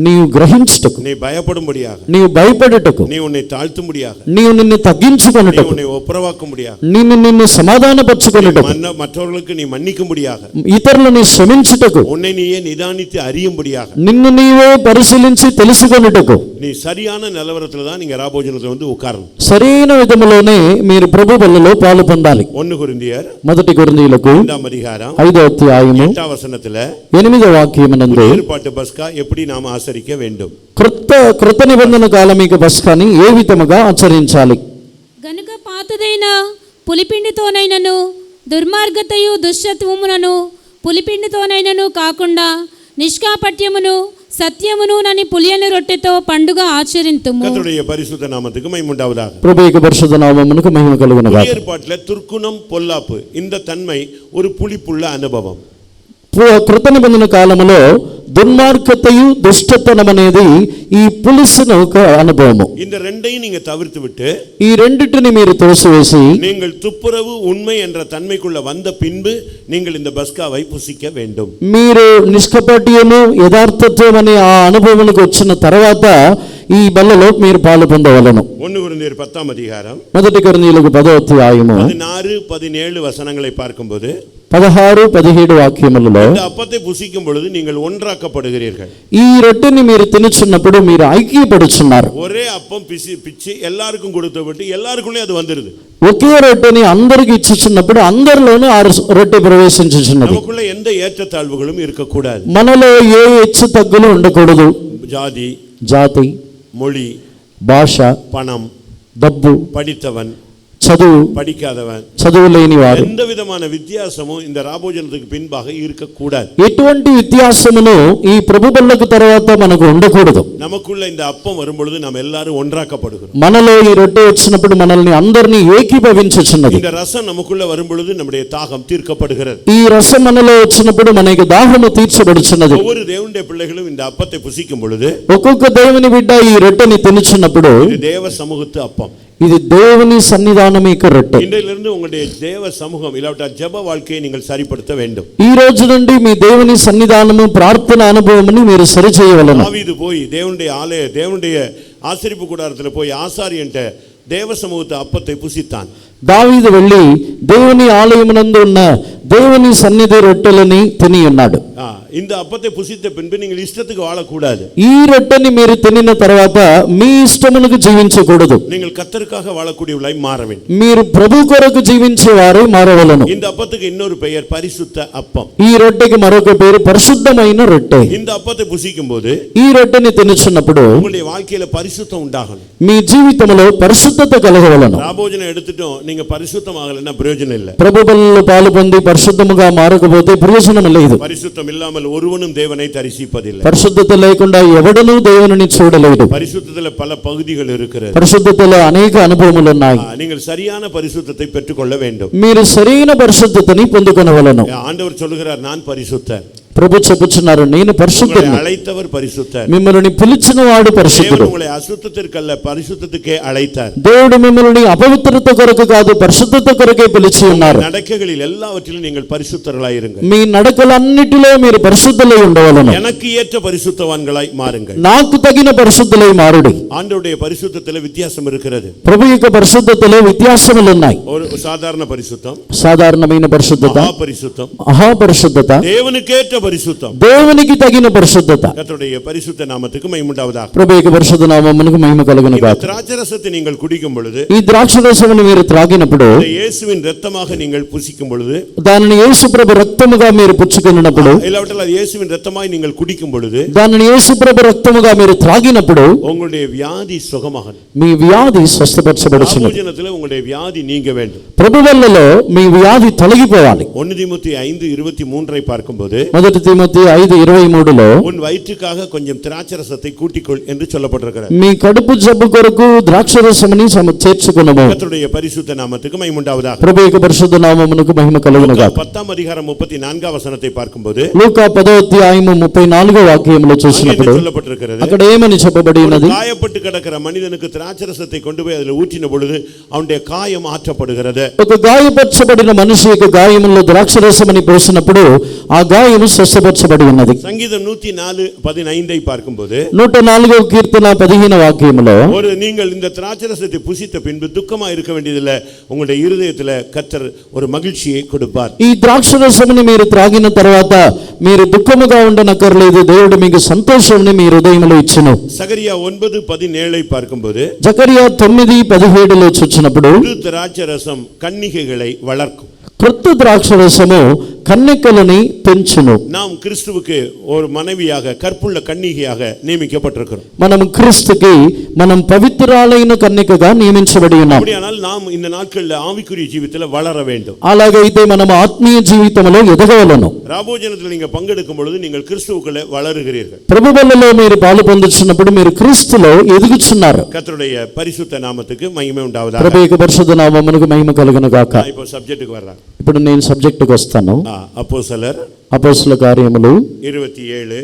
నీవు గ్రహించుటకు, நீ பயப்படும்படியாக, నీవు భయపడుటకు, நீ உன்னை தாழ்த்தும்படியாக, నీవు నిన్ను తగ్గించుకొనుటకు, உன்னை ஒப்புரவாக்கும்படியாக, నిన్ను సమాధానపరచుకొనుటకు, மற்றவர்களுக்கு நீ மன்னிக்கும்படியாக, ఇతరులను క్షమించుటకు, உன்னை நீயே நிதானித்து அறியும்படியாக, నిన్ను నీవే పరిశీలించి తెలుసుకొనుటకు. நீ சரியான நிலவரத்துல தான் நீங்க ராபோஜனத்துல வந்து உட்காரணும். సరైన విధములోనే మీరు ప్రభు బల్లలో పాలు పొందాలి. 1 కొరింథీయర్ 1 కొరింథీయులకు 5వ అధ్యాయం 5వ అధ్యాయము 8వ వచనத்துல 8వ వాక్యమునందు ఏర్పాటు పస్కా எப்படி நாம் ఆచరిக்க வேண்டும்? కృత నిబంధన కాలమిక పస్కాని ఏ విధముగా ఆచరించాలి? గనుక పాతదైన పులిపిండితోనైనను దుర్మార్గతయు దుష్టత్వమునను పులిపిండితోనైనను కాకుండా నిష్కాపట్యమును సత్యమును నని పులియని రొట్టెతో పండుగ ఆచరింతుము. కర్తరుடைய పరిశుద్ధ నామమునకు మహిమ ఉండావதாக. ప్రభు యొక్క పరిశుద్ధ నామమునకు మహిమ కలుగును గాక. ఏర్పాట్ల తుర్కుణం పొల్లాపు இந்த தன்மை ஒரு புளிப்புள்ள அனுபవం. కృత నిబంధన కాలములో దుర్మార్గతయు దుష్టతనం అనేది ఈ పులుసున ఒక అనుభవము. இந்த ரெண்டையும் நீங்க தவிர்த்து விட்டு, ఈ రెండిటిని మీరు తోసివేసి, நீங்கள் துப்புரவு உண்மை என்ற தன்மைக்குள்ள வந்த பின்பு நீங்கள் இந்த பஸ்காவை புசிக்க வேண்டும். మీరు నిష్కపట్యము యథార్థత్వం అనే ఆ అనుభవానికి వచ్చిన తర్వాత ఈ బల్లలో మీరు పాలు పొందవలెను. 1 కొరింథీయుల 10వ అధ్యాయం 1 కొరింథీయులకు 10వ అధ్యాయము 16 17 వచనங்களை பார்க்கும்போது 16 17 వాక్యములలో இந்த அப்பத்தை புசிக்கும் பொழுது நீங்கள் ஒன்றாக்கப்படுகிறீர்கள். ఈ రొట్టెని మీరు తినుచున్నప్పుడు మీరు ఐక్యపడుచున్నారు. ஒரே அப்பம் பிச்சு எல்லாருக்கும் கொடுத்தபட்டு எல்லாருக்குள்ளே அது வந்துருது. ఒకే రొట్టెని అందరికి ఇచ్చుచున్నప్పుడు అందరిలోనూ ఆ రొట్టె ప్రవేశించుచున్నది. நமக்குள்ள எந்த ஏற்றத்தாழ்வுகளும் இருக்கக்கூடாது. మనలో ఏ హెచ్చు తగ్గులు ఉండకూడదు. జాతి, மொழி, భాష, பணம், డబ్బు, படித்தவன், చదువు படிக்காதவன், చదువు లేని వారు, எந்த விதமான வித்தியாசமும் இந்த ராபோஜனத்துக்கு பின்பாக இருக்கக்கூடாது. ఎటువంటి వ్యత్యాసమును ఈ ప్రభు బల్లకు తర్వాత మనకు ఉండకూడదు. நமக்குள்ள இந்த அப்பம் வரும்பொழுது நாம் எல்லாரும் ஒன்றாக்கப்படுகிறோம். మనలో ఈ రొట్టె వచ్చినప్పుడు మనల్ని అందరినీ ఏకీభవించుచున్నది. இந்த రసం நமக்குள்ள வரும்பொழுது நம்முடைய தாகம் தீர்க்கப்படுகிறது. ఈ రసం మనలో వచ్చినప్పుడు మనకి దాహము తీర్చబడుచున్నది. ஒவ்வொரு தேவனுடைய பிள்ளைகளும் இந்த அப்பத்தை புசிக்கும் பொழுது ఒక్కొక్క దేవుని బిడ్డ ఈ రొట్టెని తినుచున్నప్పుడు இது தேவ சமூகத்து அப்பம். ఇది దేవుని సన్నిధానం యొక్క రొట్టె. இன்றையிலிருந்து உங்களுடைய தேவ சமூகம் இல்லாவிட்டால் ஜெப வாழ்க்கையை நீங்கள் சரிப்படுத்த வேண்டும். ఈ రోజు నుండి మీ దేవుని సన్నిధానము ప్రార్థన అనుభవముని మీరు సరి చేయవలెను. தாவீது போய் தேவனுடைய ஆசரிப்பு கூடாரத்தில் போய் ஆசாரியன்ட்ட தேவ சமூகத்து அப்பத்தை புசித்தான். దావీదు వెళ్ళి దేవుని ఆలయమునందు ఉన్న దేవుని సన్నిధి రొట్టెలని తిని ఉన్నాడు. இந்த அப்பத்தை புசித்த பின்பு நீங்கள் இஷ்டத்துக்கு வாழக்கூடாது. ఈ రొట్టెని మీరు తినిన తర్వాత మీ ఇష్టమునకు జీవించకూడదు. நீங்கள் கர்த்தருக்காக வாழக்கூடியவர்களாய் மாற வேண்டும். మీరు ప్రభు కొరకు జీవించేవారై మారవలెను. இந்த அப்பத்துக்கு இன்னொரு பெயர் பரிசுத்த அப்பம். ఈ రొట్టెకి మరొక పేరు పరిశుద్ధమైన రొట్టె. இந்த அப்பத்தை புசிக்கும் போது ఈ రొట్టెని తినుచున్నప్పుడు உங்களுடைய வாழ்க்கையில பரிசுத்தம் உண்டாகணும். మీ జీవితంలో పరిశుద్ధత కలగవలెను. ராபோஜனம் எடுத்துட்டோம், நீங்க பரிசுத்தமாகலைன்னா பிரயோஜனம் இல்லை. ప్రభు బలిలో పాలు పొంది పరిశుద్ధముగా మారకపోతే ప్రయోజనం లేదు. பரிசுத்தம் இல்லாமல் ஒருவனும் தேவனை தரிசிப்பதில்லை. పరిశుద్ధత లేకుండా ఎవడనూ దేవుని చూడలేడు. பரிசுத்தத்துல பல பகுதிகள் இருக்கிறது. పరిశుద్ధతలో అనేక అనుభవములు ఉన్నాయి. நீங்கள் சரியான பரிசுத்தத்தை பெற்றுக்கொள்ள வேண்டும். మీరు సరైన పరిశుద్ధతని పొందుకొనవలెను. ஆண்டவர் சொல்லுகிறார், நான் பரிசுத்தர். ప్రభు చెప్పుచున్నారు, నేను పరిశుద్ధుని. உங்களை அழைத்தவர் பரிசுத்தர். మిమ్మల్ని పిలిచిన వాడు పరిశుద్ధుడు. தேவன் உங்களை அசுத்தத்திற்கல்ல பரிசுத்தத்துக்கே அழைத்தார். దేవుడు మిమ్మల్ని అపవిత్రత కొరకు కాదు పరిశుద్ధత కొరకే పిలిచి ఉన్నారు. நடக்கைகளில் எல்லாவற்றிலும் நீங்கள் பரிசுத்தர்களாய் இருங்கள். మీ నడకలన్నిటిలో మీరు పరిశుద్ధులై ఉండవలెను. எனக்கு ஏற்ற பரிசுத்தவான்களாய் மாறுங்கள். నాకు తగిన పరిశుద్ధులై మారుడి. ஆண்டவருடைய பரிசுத்தத்துல வித்தியாசம் இருக்கிறது. ప్రభు యొక్క పరిశుద్ధతలో వ్యత్యాసములు ఉన్నాయి. ஒரு சாதாரண பரிசுத்தம், సాధారణమైన పరిశుద్ధత, மகா பரிசுத்தம், మహాపరిశుద్ధత, தேவனுக்கேற்ற பரிசுத்தம். దేవునికి తగిన పరిశుద్ధత. கர்த்தருடைய பரிசுத்த நாமத்துக்கு மகிமை உண்டாவதாக. ప్రభు యొక్క పరిశుద్ధ నామమునకు మహిమ కలుగును గాక. திராட்சரசத்தை நீங்கள் குடிக்கும் பொழுது, ఈ ద్రాక్షరసమును మీరు త్రాగినప్పుడు, இயேசுவின் இரத்தமாக நீங்கள் புசிக்கும் பொழுது, దానిని యేసు ప్రభు రక్తముగా మీరు పుచ్చుకొనినప్పుడు, இல்லாவிட்டால் அது இயேசுவின் இரத்தமாய் நீங்கள் குடிக்கும் பொழுது, దానిని యేసు ప్రభు రక్తముగా మీరు త్రాగినప్పుడు உங்களுடைய வியாதி சுகமாகும். మీ వ్యాధి స్వస్థపరచబడుచున్నది. ராபோஜனத்துல உங்களுடைய வியாதி நீங்க வேண்டும். ప్రభు వల్లలో మీ వ్యాధి తొలగిపోవాలి. 1 தீமோத்தேயு 5:23 பார்க்கும்போது, 1 తీమోతేయు 5:23లో உன் வயிற்றுக்காக கொஞ்சம் திராட்சரசத்தை கூட்டிக்கொள் என்று சொல்லப்பட்டிருக்கிறது. మీ కడుపు జబ్బు కొరకు ద్రాక్షరసముని చేర్చుకొనుము. கர்த்தருடைய பரிசுத்த நாமத்துக்கு மகிமை உண்டாவதாக. ప్రభు యొక్క పరిశుద్ధ నామమునకు మహిమ కలుగును గాక. 10 அதிகாரம் 34 வசனத்தை பார்க்கும்போது, లూకా 10:34 చూసినప్పుడు சொல்லப்பட்டிருக்கிறது, అక్కడ ఏమని చెప్పబడి ఉన్నది? காயப்பட்டு கிடக்கிற மனிதனுக்கு திராட்சரசத்தை கொண்டு போய் அதில் ஊற்றின பொழுது அவனுடைய காயம் ஆற்றப்படுகிறது. ఒక గాయపరచబడిన మనిషి యొక్క గాయములో ద్రాక్షరసమని పోసినప్పుడు ఆ గాయము స్వస్థపరచబడి ఉన్నది. சங்கீதம் 104:15 பார்க்கும்போது, 104వ కీర్తన 15వ వాక్యములో, ஒரு நீங்கள் இந்த திராட்சரசத்தை புசித்த பின்பு துக்கமா இருக்க வேண்டியதில்லை, உங்களுடைய இருதயத்துல கர்த்தர் ஒரு மகிழ்ச்சியை கொடுப்பார். ఈ ద్రాక్షరసముని మీరు త్రాగిన తర్వాత మీరు దుఃఖముగా ఉండనక్కర్లేదు, దేవుడు మీకు సంతోషాన్ని మీ హృదయంలో ఇచ్చును. சகரியா 9:17 பார்க்கும்போது, జకరియా 9:17 చూచినప్పుడు, திராட்சரசம் கன்னிகைகளை வளர்க்கும். క్రొత్త ద్రాక్షరసము కన్యకలని పెంచును. நாம் கிறிஸ்துவுக்கு ஒரு மனைவியாக கற்புள்ள கன்னிகையாக நியமிக்கப்பட்டிருக்கிறோம். మనం క్రీస్తుకి మనం పవిత్రాలైన కన్యకగా నియమించబడి ఉన్నాం. அப்படியானால் நாம் இந்த நாட்களில் ஆவிக்குரிய ஜீவிதத்தில் வளர வேண்டும். అలాగైతే మనం ఆత్మీయ జీవితంలో ఎదగవలను. ராபோஜனத்தில் நீங்க பங்கெடுக்கும் பொழுது நீங்கள் கிறிஸ்துவுக்குள்ளே வளருகிறீர்கள். ప్రభు బలలో మీరు పాలు పొందుచున్నప్పుడు మీరు క్రీస్తులో ఎదుగుచున్నారు. கர்த்தருடைய பரிசுத்த நாமத்துக்கு மகிமை உண்டாவதாக. ప్రభు యొక్క పరిశుద్ధ నామమునకు మహిమ కలుగును గాక. இப்போ సబ్జెక్టుக்கு வர்றேன். ఇప్పుడు నేను సబ్జెక్టుకు వస్తాను. அப்போஸ்தலர் అపోస్తలుల కార్యములు 27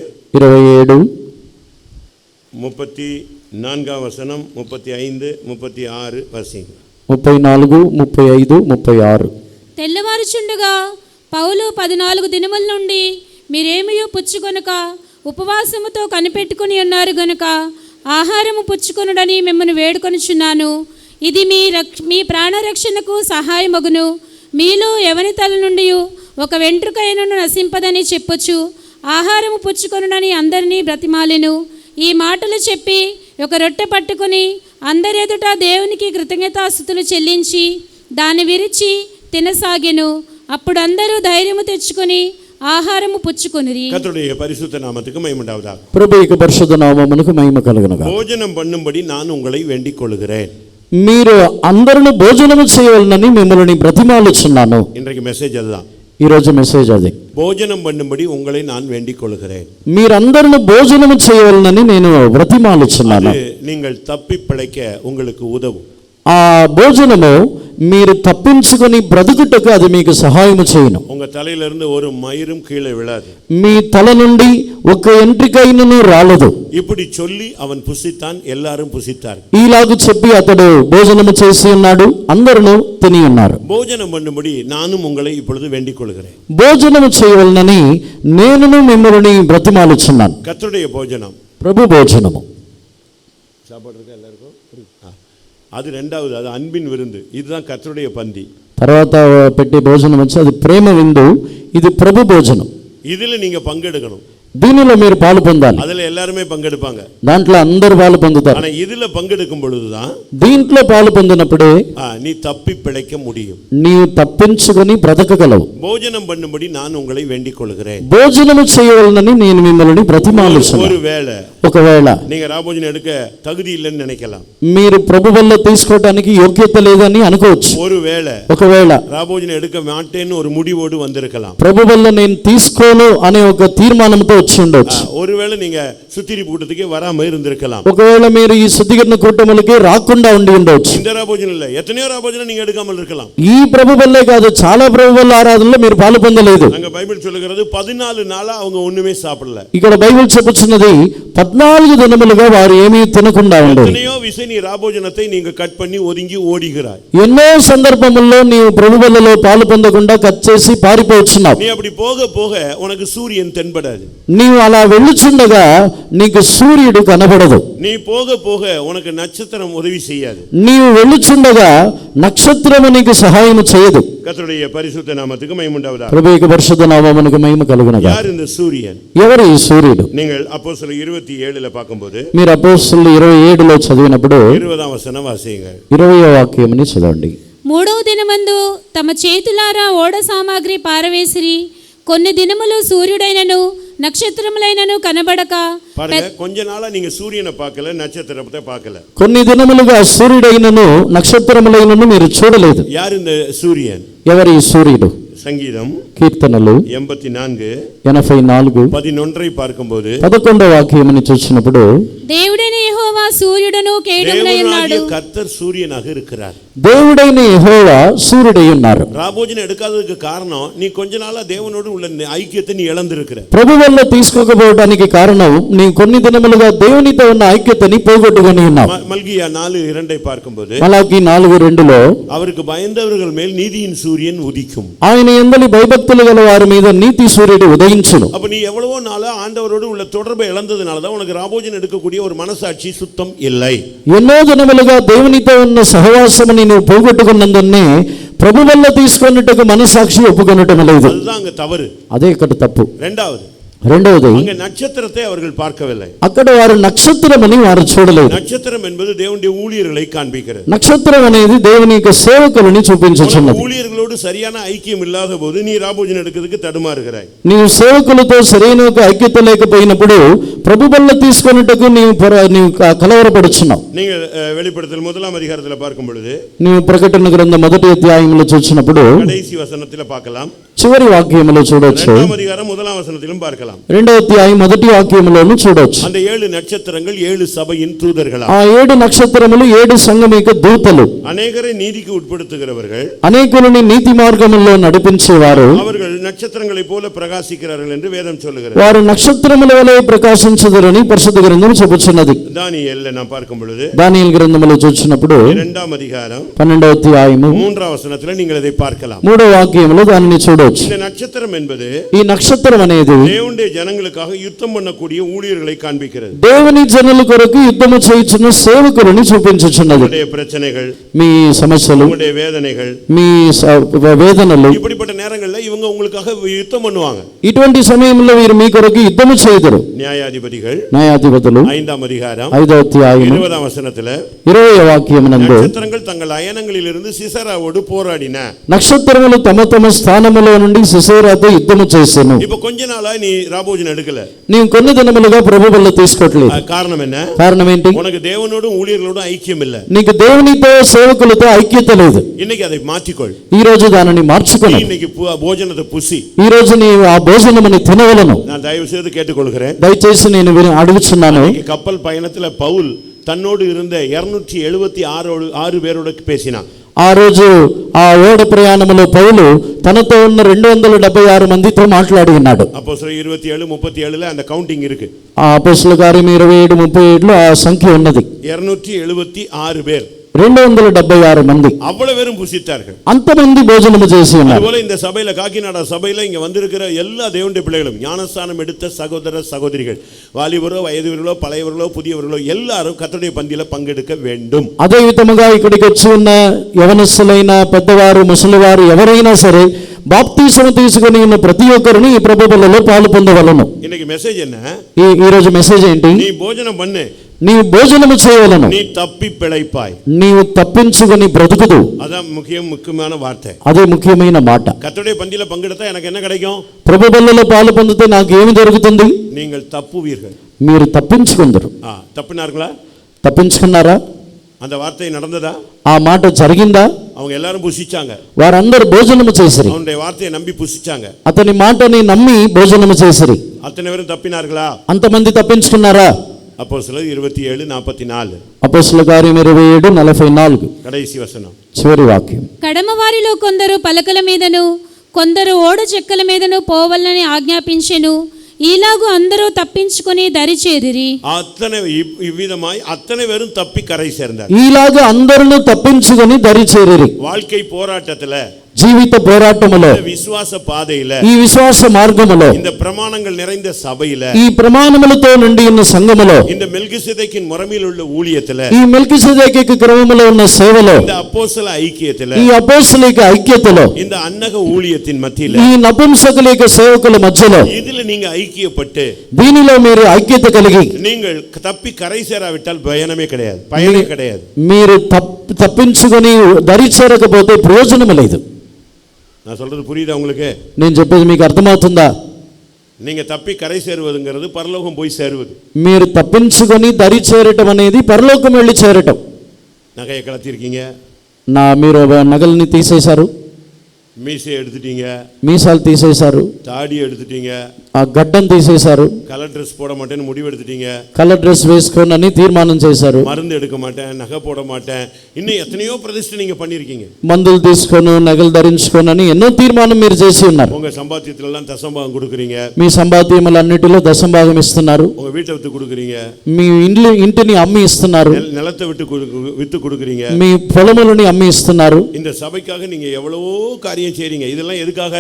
34 வசனம் 35 36 வசனம் 34 35 36. తెల్లవారుచుండగా పౌలు 14 దినముల నుండి మీరేమియో పుచ్చుకొనక ఉపవాసముతో కనిపెట్టుకుని ఉన్నారు గనుక ఆహారము పుచ్చుకొనుడని మిమ్మల్ని వేడుకొనుచున్నాను. ఇది మీ ప్రాణరక్షణకు సహాయమగును. మీలో ఎవని తల నుండి ఒక వెంట్రుకైనను నశింపదని చెప్పొచ్చు. ఆహారము పుచ్చుకొనుడని అందరినీ బ్రతిమాలెను. ఈ మాటలు చెప్పి ఒక రొట్టె పట్టుకుని అందరెదుట దేవునికి కృతజ్ఞతాస్తుతులు చెల్లించి దాన్ని విరిచి తినసాగెను. అప్పుడు అందరూ ధైర్యము తెచ్చుకొని ఆహారము పుచ్చుకొనిరి. கர்த்தருடைய பரிசுத்த நாமத்துக்கு மகிமை உண்டாவதாக. ప్రభు యొక్క పరిశుద్ధ నామమునకు మహిమ కలుగును గాక. భోజనం பண்ணும்படி நான் உங்களை வேண்டிக் கொள்கிறேன். మీరు అందరూ భోజనము చేయవలనని మిమ్మల్ని బ్రతిమాలుచున్నాను. இன்றைக்கு மெசேஜ் அதுதான். ఈరోజు మెసేజ్ అది. భోజనం பண்ணும்படி உங்களை நான் வேண்டிக் கொள்கிறேன். మీరందరూ భోజనము చేయవలనని నేను బ్రతిమాలుచున్నాను. அது நீங்கள் தப்பி பிழைக்க உங்களுக்கு உதவும். ఆ భోజనము మీరు తప్పించుకొని బ్రతుకుటకు అది మీకు సహాయము చేయును. உங்க தலையிலிருந்து ஒரு மயிரும் கீழே விழாது. మీ తల నుండి ఒక ఎంట్రికైనను రాలదు. இப்படி சொல்லி அவன் புசித்தான், எல்லாரும் புசித்தார். ఈలాగు చెప్పి అతడు భోజనము చేసి ఉన్నాడు, అందరూ తిని ఉన్నారు. భోజనం பண்ணும்படி நானும் உங்களை இப்பொழுது வேண்டிக் கொள்கிறேன். భోజనము చేయవలనని నేనును మిమ్మల్ని బ్రతిమాలుచున్నాను. கர்த்தருடைய భోజனம், ప్రభు భోజనము. சாப்பாடு இருக்கா எல்லாருக்கும்? அது ரெண்டாவது, அது அன்பின் விருந்து. இதுதான் கர்த்தருடைய பந்தி. తర్వాత పెట్టి భోజనం వచ్చి అది ప్రేమ విందు, ఇది ప్రభు భోజనం. இதுல நீங்க பங்கெடுக்கணும். దీనిలో మీరు పాలు పొందాలి. அதுல எல்லாருமே பங்கெடுப்பாங்க, దాంట్లో అందరు పాలు పొందుతారు. ஆனா இதுல பங்கெடுக்கும் பொழுதுதான் దీంట్లో పాలు పొందినప్పుడే நீ தப்பி பிழைக்க முடியும். నీవు తప్పించుకొని బ్రతకగలవు. భోజనం பண்ணும்படி நான் உங்களை வேண்டிக் கொள்கிறேன். భోజనము చేయవలనని నేను మిమ్మల్ని బ్రతిమాలుచున్నాను. ஒருவேளை ఒకవేళ நீங்க ராபோஜனம் எடுக்க தகுதி இல்லைன்னு நினைக்கலாம். మీరు ప్రభు వల్ల తీసుకోవడానికి యోగ్యత లేదని అనుకోవచ్చు. ஒருவேளை ఒకవేళ ராபோஜனம் எடுக்க மாட்டேன்னு ஒரு முடிவோடு வந்திருக்கலாம். ప్రభు వల్ల నేను తీసుకోను అనే ఒక తీర్మానంతో వచ్చి ఉండొచ్చు. ஒருவேளை நீங்க சுத்திரி கூட்டத்துக்கு வராம இருந்திருக்கலாம். ఒకవేళ మీరు ఈ శుద్ధీకరణ కూటములకి రాకుండా ఉండి ఉండొచ్చు. இந்த ராபோஜனம் இல்ல, எத்தனையோ ராபோஜனம் நீங்க எடுக்காமல் இருக்கலாம். ఈ ప్రభు వల్లే కాదు, చాలా ప్రభు వల్ల ఆరాధనలో మీరు పాలు పొందలేదు. அங்க பைபிள் சொல்லுகிறது 14 நாளா அவங்க ஒண்ணுமே சாப்பிடல. ఇక్కడ బైబిల్ చెప్పుచున్నది 14 దినములుగా వారు ఏమీ తినకుండా ఉండేది. எத்தனையோ விசை நீ ராபோஜனத்தை நீங்க கட் பண்ணி ஒதுங்கி ஓடிகிறாய். ఎన్నో సందర్భముల్లో నీవు ప్రభు వల్లలో పాలు పొందకుండా కట్ చేసి పారిపోవచ్చున్నావు. நீ அப்படி போக போக உனக்கு சூரியன் தென்படாது. నీవు అలా వెళ్ళుచుండగా నీకు సూర్యుడు కనబడదు. நீ போக போக உனக்கு நட்சத்திரம் உதவி செய்யாது. నీవు వెళ్ళుచుండగా నక్షత్రము నీకు సహాయం చేయదు. கர்த்தருடைய பரிசுத்த நாமத்துக்கு மகிமை உண்டாவதாக. ప్రభు యొక్క పరిశుద్ధ నామమునకు మహిమ కలుగునగా. யார் இந்த சூரியன்? ఎవరు ఈ సూర్యుడు? நீங்கள் அப்போஸ்தலர் 27ல பார்க்கும்போது, మీరు అపోస్తలులు 27లో చదివినప్పుడు 20వ వచనం వాసియంగా 20వ వాక్యముని చదవండి. మూడవ దినమందు తమ చేతులారా ఓడ సామాగ్రి పారవేసిరి. కొన్ని దినములు సూర్యుడైనను నక్షత్రములైనను కనబడక. பாருங்க, கொஞ்ச நாளா நீங்க சூரியனை பார்க்கல, நட்சத்திரத்தை பார்க்கல. కొన్ని దినములుగా సూర్యుడైనను నక్షత్రములైనను మీరు చూడలేదు. யார் இந்த சூரியன்? ఎవరి ఈ సూర్యుడు? சங்கீதம் కీర్తనలు 84 84 11 பார்க்கும்போது 11వ వాక్యముని చూసినప్పుడు, దేవుడైన యెహోవా సూర్యుడను కేడమునై ఉన్నాడు. தேவனாகிய கர்த்தர் சூரியனாக இருக்கிறார். దేవుడైన యెహోవా సూర్యుడై ఉన్నారు. ராபோஜனம் எடுக்காததுக்கு காரணம், நீ கொஞ்ச நாளா தேவனோடு உள்ள ஐக்கியத்தை நீ இழந்திருக்கிற. ప్రభు వల్ల తీసుకోకపోవడానికి కారణం, నీ కొన్ని దినములుగా దేవునితో ఉన్న ఐక్యతని పోగొట్టుకొని ఉన్నావు. மல்கியா 4:2 பார்க்கும்போது, మలాకి 4:2లో அவருக்கு பயந்தவர்கள் மேல் நீதியின் சூரியன் உதிக்கும். ఆయన యందలి భయభక్తులు గల వారి మీద నీతి సూర్యుడు ఉదయించును. அப்ப நீ எவ்வளவோ நாளா ஆண்டவரோடு உள்ள தொடர்பை இழந்ததனால தான் உனக்கு ராபோஜனம் எடுக்கக்கூடிய ஒரு மனசாட்சி சுத்தம் இல்லை. ఎన్నో దినములుగా దేవునితో ఉన్న సహవాసముని నువ్వు పోగొట్టుకున్నందునే ప్రభు వల్ల తీసుకొనుటకు మనసాక్షి ఒప్పుకొనటం లేదు. அதுதான் அங்க தவறு. అదే ఇక్కడ తప్పు. రెండవది, அங்க நட்சத்திரத்தை அவர்கள் பார்க்கவில்லை. అక్కడ వారు నక్షత్రమని వారు చూడలేదు. நட்சத்திரம் என்பது தேவனுடைய ஊழியர்களை காண்பிக்கிறது. నక్షత్రం అనేది దేవుని యొక్క సేవకులని చూపించుచున్నది. ஊழியர்களோடு சரியான ஐக்கியம் இல்லாத போது நீ ராபோஜனம் எடுக்கிறதுக்கு தடுமாறுகிறாய். నీవు సేవకులతో సరైన ఒక ఐక్యత లేకపోయినప్పుడు ప్రభు వల్ల తీసుకొనుటకు నీవు కలవరపడుచున్నావు. நீங்கள் வெளிப்படுத்தல் 1ஆம் அதிகாரத்துல பார்க்கும் பொழுது, నీవు ప్రకటన గ్రంథం 1వ అధ్యాయంలో చూసినప్పుడు கடைசி வசனத்துல பார்க்கலாம். చివరి వాక్యములో చూడొచ్చు. 2ஆம் அதிகாரம் 1ஆம் வசனத்திலும் பார்க்கலாம். 2వ అధ్యాయం 1వ వాక్యములోను చూడొచ్చు. அந்த 7 நட்சத்திரங்கள் 7 சபையின் தூதர்களாம். ఆ 7 నక్షత్రములు 7 సంఘం యొక్క దూతలు. அநேகரை நீதிக்கு உட்படுத்துகிறவர்கள், అనేకులని నీతి మార్గములో నడిపించేవారు. அவர்கள் நட்சத்திரங்களைப் போல பிரகாசிக்கிறார்கள் என்று வேதம் சொல்லுகிறது. వారు నక్షత్రముల వలె ప్రకాశించుదురని పరిశుద్ధ గ్రంథం చెబుతున్నది. தானிయేல்ல நாம் பார்க்கும் பொழுது, దానియేలు గ్రంథములో చూసినప్పుడు 2ஆம் அதிகாரம் 12వ అధ్యాయము 3ஆம் వచనத்துல நீங்கள் அதை பார்க்கலாம். 3వ వాక్యములో దానిని చూడొచ్చు. இந்த நட்சத்திரம் என்பது ఈ నక్షత్రం అనేది தேவனுடைய ஜனங்களுக்காக யுத்தம் பண்ணக்கூடிய ஊழியர்களை காண்பிக்கிறது. దేవుని జనుల కొరకు యుద్ధము చేయుచున్న సేవకులను చూపించుచున్నది. உங்களுடைய பிரச்சனைகள், మీ సమస్యలు, உங்களுடைய வேதனைகள், మీ వేదనలు, இப்படிப்பட்ட நேரங்கள்ல இவங்க உங்களுக்காக யுத்தம் பண்ணுவாங்க. ఇటువంటి సమయంలో వీరు మీ కొరకు యుద్ధము చేయుదురు. நியாயாதிபதிகள் న్యాయాధిపతులు 5ஆம் அதிகாரம் 5వ అధ్యాయము 20ஆம் వచనத்துல, 20వ వాక్యమునందు, நட்சத்திரங்கள் தங்கள் அயனங்களிலிருந்து சிசராவோடு போராடின. నక్షత్రములు తమ తమ స్థానములో నుండి సిసేరాతో యుద్ధము చేసెను. இப்ப கொஞ்ச நாளா நீ రాబోజనం எடுக்கல. నీవు కొన్ని దినములుగా ప్రభు బల్ల తీసుకోవట్లేదు. కారణం என்ன? కారణం ఏంటి? உனக்கு தேவனோடும் ஊழியர்களோடும் ஐக்கியம் இல்ல. నీకు దేవునితో సేవకులతో ఐక్యత లేదు. இன்னைக்கு அதை மாற்றிக்கொள். ఈ రోజు దానిని మార్చుకో. இன்னைக்கு భోజనத்தை புசி. ఈ రోజు నీవు ఆ భోజనముని తినవలెను. நான் தயவு செய்து கேட்டுக்கொள்கிறேன். దయచేసి నేను అడుగుచున్నాను. கப்பல் பயணத்துல பவுல் தன்னோடு இருந்த 276 பேரோட பேசினான். ఆ రోజు ఆ ఓడ ప్రయాణములో పౌలు తనతో ఉన్న 276 మందితో మాట్లాడి ఉన్నాడు. అపోస్తలుల 27:37 அந்த కౌంటింగ్ இருக்கு. ఆ అపోస్తలుల కార్యం 27:37 ఆ సంఖ్య ఉన్నది. 276 பேர், 276 మంది அவ்வளவு பேரும் புசித்தார்கள். అంతమంది భోజనము చేసి ఉన్నారు. அதுபோல இந்த சபையில காக்கிநாடா சபையில இங்க வந்திருக்கிற எல்லா தேவனுடைய பிள்ளைகளும் ஞானஸ்தானம் எடுத்த சகோதர சகோதரிகள், வாலிபரோ வயதுவர்களோ பழையவர்களோ புதியவர்களோ எல்லாரும் கர்த்தருடைய பந்தியில பங்கெடுக்க வேண்டும். అదే విధముగా ఇక్కడికి వచ్చి ఉన్న యవనస్తులైన పెద్దవారు ముసలివారు ఎవరైనా సరే బాప్తిసము తీసుకుని ఉన్న ప్రతి ఒక్కరిని ఈ ప్రభు బల్లలో పాలు పొందవలెను. இன்னைக்கு மெசேஜ் என்ன? ఈ రోజు మెసేజ్ ఏంటి? நீ భోజనం பண்ணு, నీవు భోజనము చేయవలెను, நீ தப்பி பிழைப்பாய். నీవు తప్పించుకొని బ్రతుకుదు. அதான் முக்கியமான வார்த்தை. అదే ముఖ్యమైన మాట. கர்த்தருடைய பந்தியில பங்கெடுத்தா எனக்கு என்ன கிடைக்கும்? ప్రభు బల్లలో పాలు పొందితే నాకు ఏమి దొరుకుతుంది? நீங்கள் தப்புவீர்கள். మీరు తప్పించుకుందరు. தப்பினார்களா? తప్పించుకున్నారా? அந்த வார்த்தை நடந்ததா? ఆ మాట జరిగిందా? அவங்க எல்லாரும் புசிச்சாங்க. వారందరూ భోజనము చేసిరి. அவனுடைய வார்த்தையை நம்பி புசிச்சாங்க. అతని మాటని నమ్మి భోజనము చేసిరి. அத்தனை பேரும் தப்பினார்களா? అంతమంది తప్పించుకున్నారా? அப்போஸ்தலர் 27:44. అపోస్తలుల కార్యం 27:44 கடைசி వచనం, చివరి వాక్యం. కడమవారిలో కొందరు పలకల మీదను కొందరు ఓడ చెక్కల మీదను పోవాలని ఆజ్ఞాపించెను. ఈలాగు అందరూ తప్పించుకొని దరిచేరిరి. அத்தனை இவ்விதமாய் அத்தனை பேரும் தப்பி கரை சேர்ந்தார். ఈలాగ అందరూ తప్పించుకొని దరి చేరిరి. வாழ்க்கை போராட்டத்துல, జీవిత పోరాటములో, விசுவாச பாதையில, ఈ విశ్వాస మార్గములో, இந்த பிரமாணங்கள் நிறைந்த சபையில, ఈ ప్రమాణములతో నుండి ఉన్న సంఘములో, இந்த மெல்கிசேதேக்கின் முறைமையில் உள்ள ஊழியத்துல, ఈ మెల్కిసెదెకు క్రమములో ఉన్న సేవలో, இந்த அப்போஸ்தல ఐక్యతలో, ఈ అపోస్తలిక ఐక్యతలో, இந்த అన్నగ ஊழியத்தின் మధ్యలో, ఈ నపుంసకులిక సేవకుల మధ్యలో, இதுல நீங்க ஐக்கியப்பட்டு దీనిలో మీరు ఐక్యత కలిగి நீங்கள் தப்பி கரை சேராவிட்டால் பயனமே கிடையாது, பயனே கிடையாது. మీరు తప్పించుకొని దరి చేరకపోతే ప్రయోజనం లేదు. நான் சொல்றது புரியுதா உங்களுக்கு? నేను చెప్పేది మీకు అర్థమవుతుందా? நீங்க தப்பி கரை சேருவதுங்கிறது பரலோகம் போய் சேருவது. మీరు తప్పించుకొని దరి చేరటం అనేది పరలోకం వెళ్ళి చేరటం. நகையை கலத்திருக்கீங்க, మీరు నగల్ని తీసేశారు, மீசை எடுத்துட்டீங்க, మీసాలు తీసేశారు, தாடி எடுத்துட்டீங்க, ఆ గడ్డం తీసేశారు, கலர் ட்ரெஸ் போட மாட்டேன்னு முடிவு எடுத்துட்டீங்க, కలర్ డ్రెస్ వేసుకోనని తీర్మానం చేశారు, மருந்து எடுக்க மாட்டேன், நகை போட மாட்டேன், இன்னும் எத்தனையோ பிரதிஷ்டை நீங்க பண்ணிருக்கீங்க. మందులు తీసుకోను, నగలు ధరించుకోనని ఎన్నో తీర్మానం మీరు చేసి ఉన్నారు. உங்க சம்பாத்தியத்துல எல்லாம் தசம்பாகம் கொடுக்குறீங்க, మీ సంపాద్యములన్నిటిలో దశంభాగం ఇస్తున్నారు, உங்க வீட்டை விட்டு கொடுக்குறீங்க, మీ ఇంటిని అమ్మి ఇస్తున్నారు, நிலத்தை வித்து கொடுக்குறீங்க, మీ పొలములని అమ్మి ఇస్తున్నారు. இந்த సభைக்காக நீங்க எவ்வளவோ காரியம் செய்றீங்க. இதெல்லாம் எதுக்காக?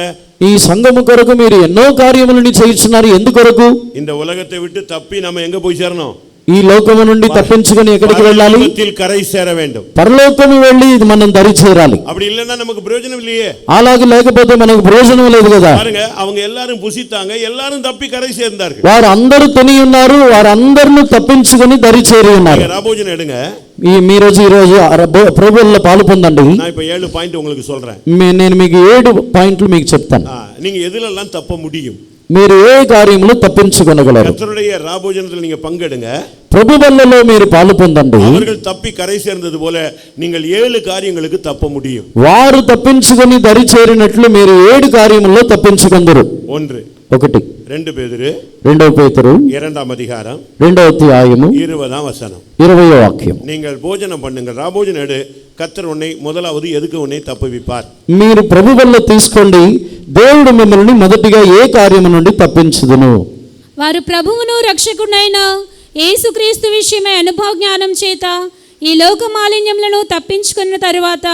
ఈ సంఘము కొరకు మీరు ఎన్నో కార్యములని చేయించున్నారు. ఎందుకొరకు? இந்த உலகத்தை விட்டு தப்பி நம்ம எங்க போய் சேரணும்? ఈ లోకము నుండి తప్పించుకొని ఎక్కడికి వెళ్ళాలి? பரலோகத்தில் கரை சேர வேண்டும். పరలోకము వెళ్ళి ఇది మనం దరి చేరాలి. அப்படி இல்லைன்னா நமக்கு பிரயோஜனம் இல்லையே. అలాగే లేకపోతే మనకు ప్రయోజనం లేదు కదా. பாருங்க, அவங்க எல்லாரும் புசித்தாங்க, எல்லாரும் தப்பி கரை சேர்ந்தார்கள். వారు అందరూ తిని ఉన్నారు, వారందరిని తప్పించుకొని దరి చేరి ఉన్నారు. ராபோஜனம் எடுங்க. ఈ రోజు ప్రభువుల్లో పాలు పొందండి. நான் இப்ப 7 பாயிண்ட் உங்களுக்கு சொல்றேன். నేను మీకు 7 పాయింట్లు మీకు చెప్తాను. நீங்க எதுலெல்லாம் தப்ப முடியும், మీరు ఏ కార్యములు తప్పించుకొనగలరు. கர்த்தருடைய ராபோஜனத்தில் நீங்க பங்கெடுங்க. ప్రభు బల్లలో మీరు పాలు పొందండి. அவர்கள் தப்பி கரை சேர்ந்தது போல நீங்கள் 7 காரியங்களுக்கு தப்ப முடியும். వారు తప్పించుకొని దరి చేరినట్లు మీరు 7 కార్యముల్లో తప్పించుకొందరు. 1 2 பேதுரு 2 పేతురు 2ஆம் அதிகாரம் 2వ అధ్యాయము 20ஆம் வசனம். 20వ వాక్యం. நீங்கள் భోజనం பண்ணுங்கள், ராபோஜனம் எடு, கர்த்தர் உன்னை முதலாவது எதுக்கு உன்னை தப்புவிப்பார். మీరు ప్రభు వల్ల తీసుకోండి, దేవుడు మిమ్మల్ని మొదటిగా ఏ కార్యము నుండి తప్పించుదును. వారు ప్రభువును రక్షకుడైన యేసుక్రీస్తు విషయమై అనుభవ జ్ఞానం చేత ఈ లోక మాలిన్యములను తప్పించుకున్న తరువాత,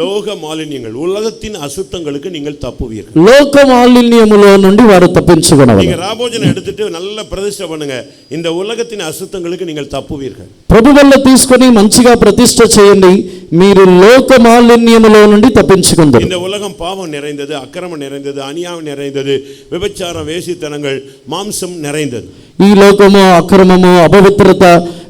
லோக மாலின்யங்கள், உலகத்தின் அசுத்தங்களுக்கு நீங்கள் தப்புவீர்கள். లోక మాలిన్యములో నుండి వారు తప్పించుకొనవలెను. நீங்க ராபோஜனம் எடுத்துட்டு நல்ல பிரதிஷ்டை பண்ணுங்க, இந்த உலகத்தின் அசுத்தங்களுக்கு நீங்கள் தப்புவீர்கள். ప్రభు వల్ల తీసుకొని మంచిగా ప్రతిష్ఠ చేయండి, మీరు లోక మాలిన్యములో నుండి తప్పించుకుందరు. இந்த உலகம் பாவம் நிறைந்தது, அக்கிரமம் நிறைந்தது, அநியாயம் நிறைந்தது, விபச்சாரம், வேசித்தனங்கள், மாம்சம் நிறைந்தது. ఈ లోకము అక్రమము, అపవిత్రత,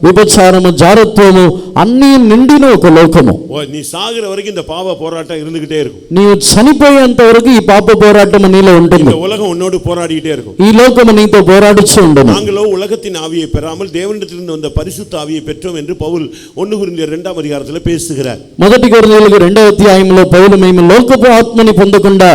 విభచారము, జారత్వము అన్నీ నిండిన ఒక లోకము. நீ சாகுற வரைக்கும் இந்த பாவ போராட்டம் இருந்துகிட்டே இருக்கும். నీవు చనిపోయేంత వరకు ఈ పాప పోరాటం నీలో ఉంటుంది. இந்த உலகம் உன்னோடு போராடிட்டே இருக்கும். ఈ లోకము నీతో పోరాడుచు ఉండును. நாங்களோ உலகத்தின் ஆவியை பெறாமல் தேவனிடத்திலிருந்து வந்த பரிசுத்த ஆவியை பெற்றோம் என்று பவுல் 1 கொரிந்தியர் 2ஆம் அதிகாரத்தில் பேசுகிறார். మొదటి కొరింథీయులకు 2వ అధ్యాయంలో పౌలు మేము లోకపు ఆత్మని పొందకుండా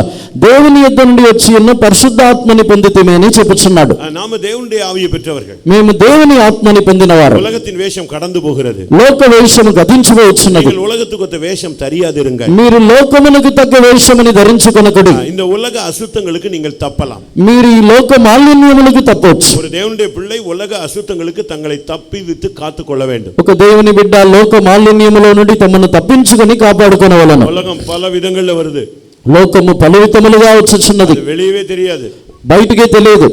దేవుని యొద్ద నుండి వచ్చి ఉన్న పరిశుద్ధ ఆత్మని పొందితిమే అని చెప్పుచున్నాడు. நாம தேவனுடைய ஆவியை பெற்றவர்கள். మేము దేవుని ఆత్మని పొందినవారు. உலகத்தின் வேஷம் கடந்து போகிறது. లోక వేషము గతించిపోవచ్చున్నది. நீங்கள் உலகத்துக்கு ஒத்த வேஷம் தெரியாதிருங்கள். మీరు లోకమునకు తగ్గ వేషమని ధరించుకొనకుడి. இந்த உலக அசுத்தங்களுக்கு நீங்கள் தப்பலாம். మీరు ఈ లోక మాలిన్యములకు తప్పొచ్చు. ஒரு தேவனுடைய பிள்ளை உலக அசுத்தங்களுக்கு தங்களை தப்பிவித்து காத்துக்கொள்ள வேண்டும். ఒక దేవుని బిడ్డ లోక మాలిన్యములో నుండి తమను తప్పించుకొని కాపాడుకొనవలెను. உலகம் பல விதங்கள்ல வருது. లోకము పలు విధములుగా వచ్చుచున్నది. வெளியவே தெரியாது, బయటికే తెలియదు.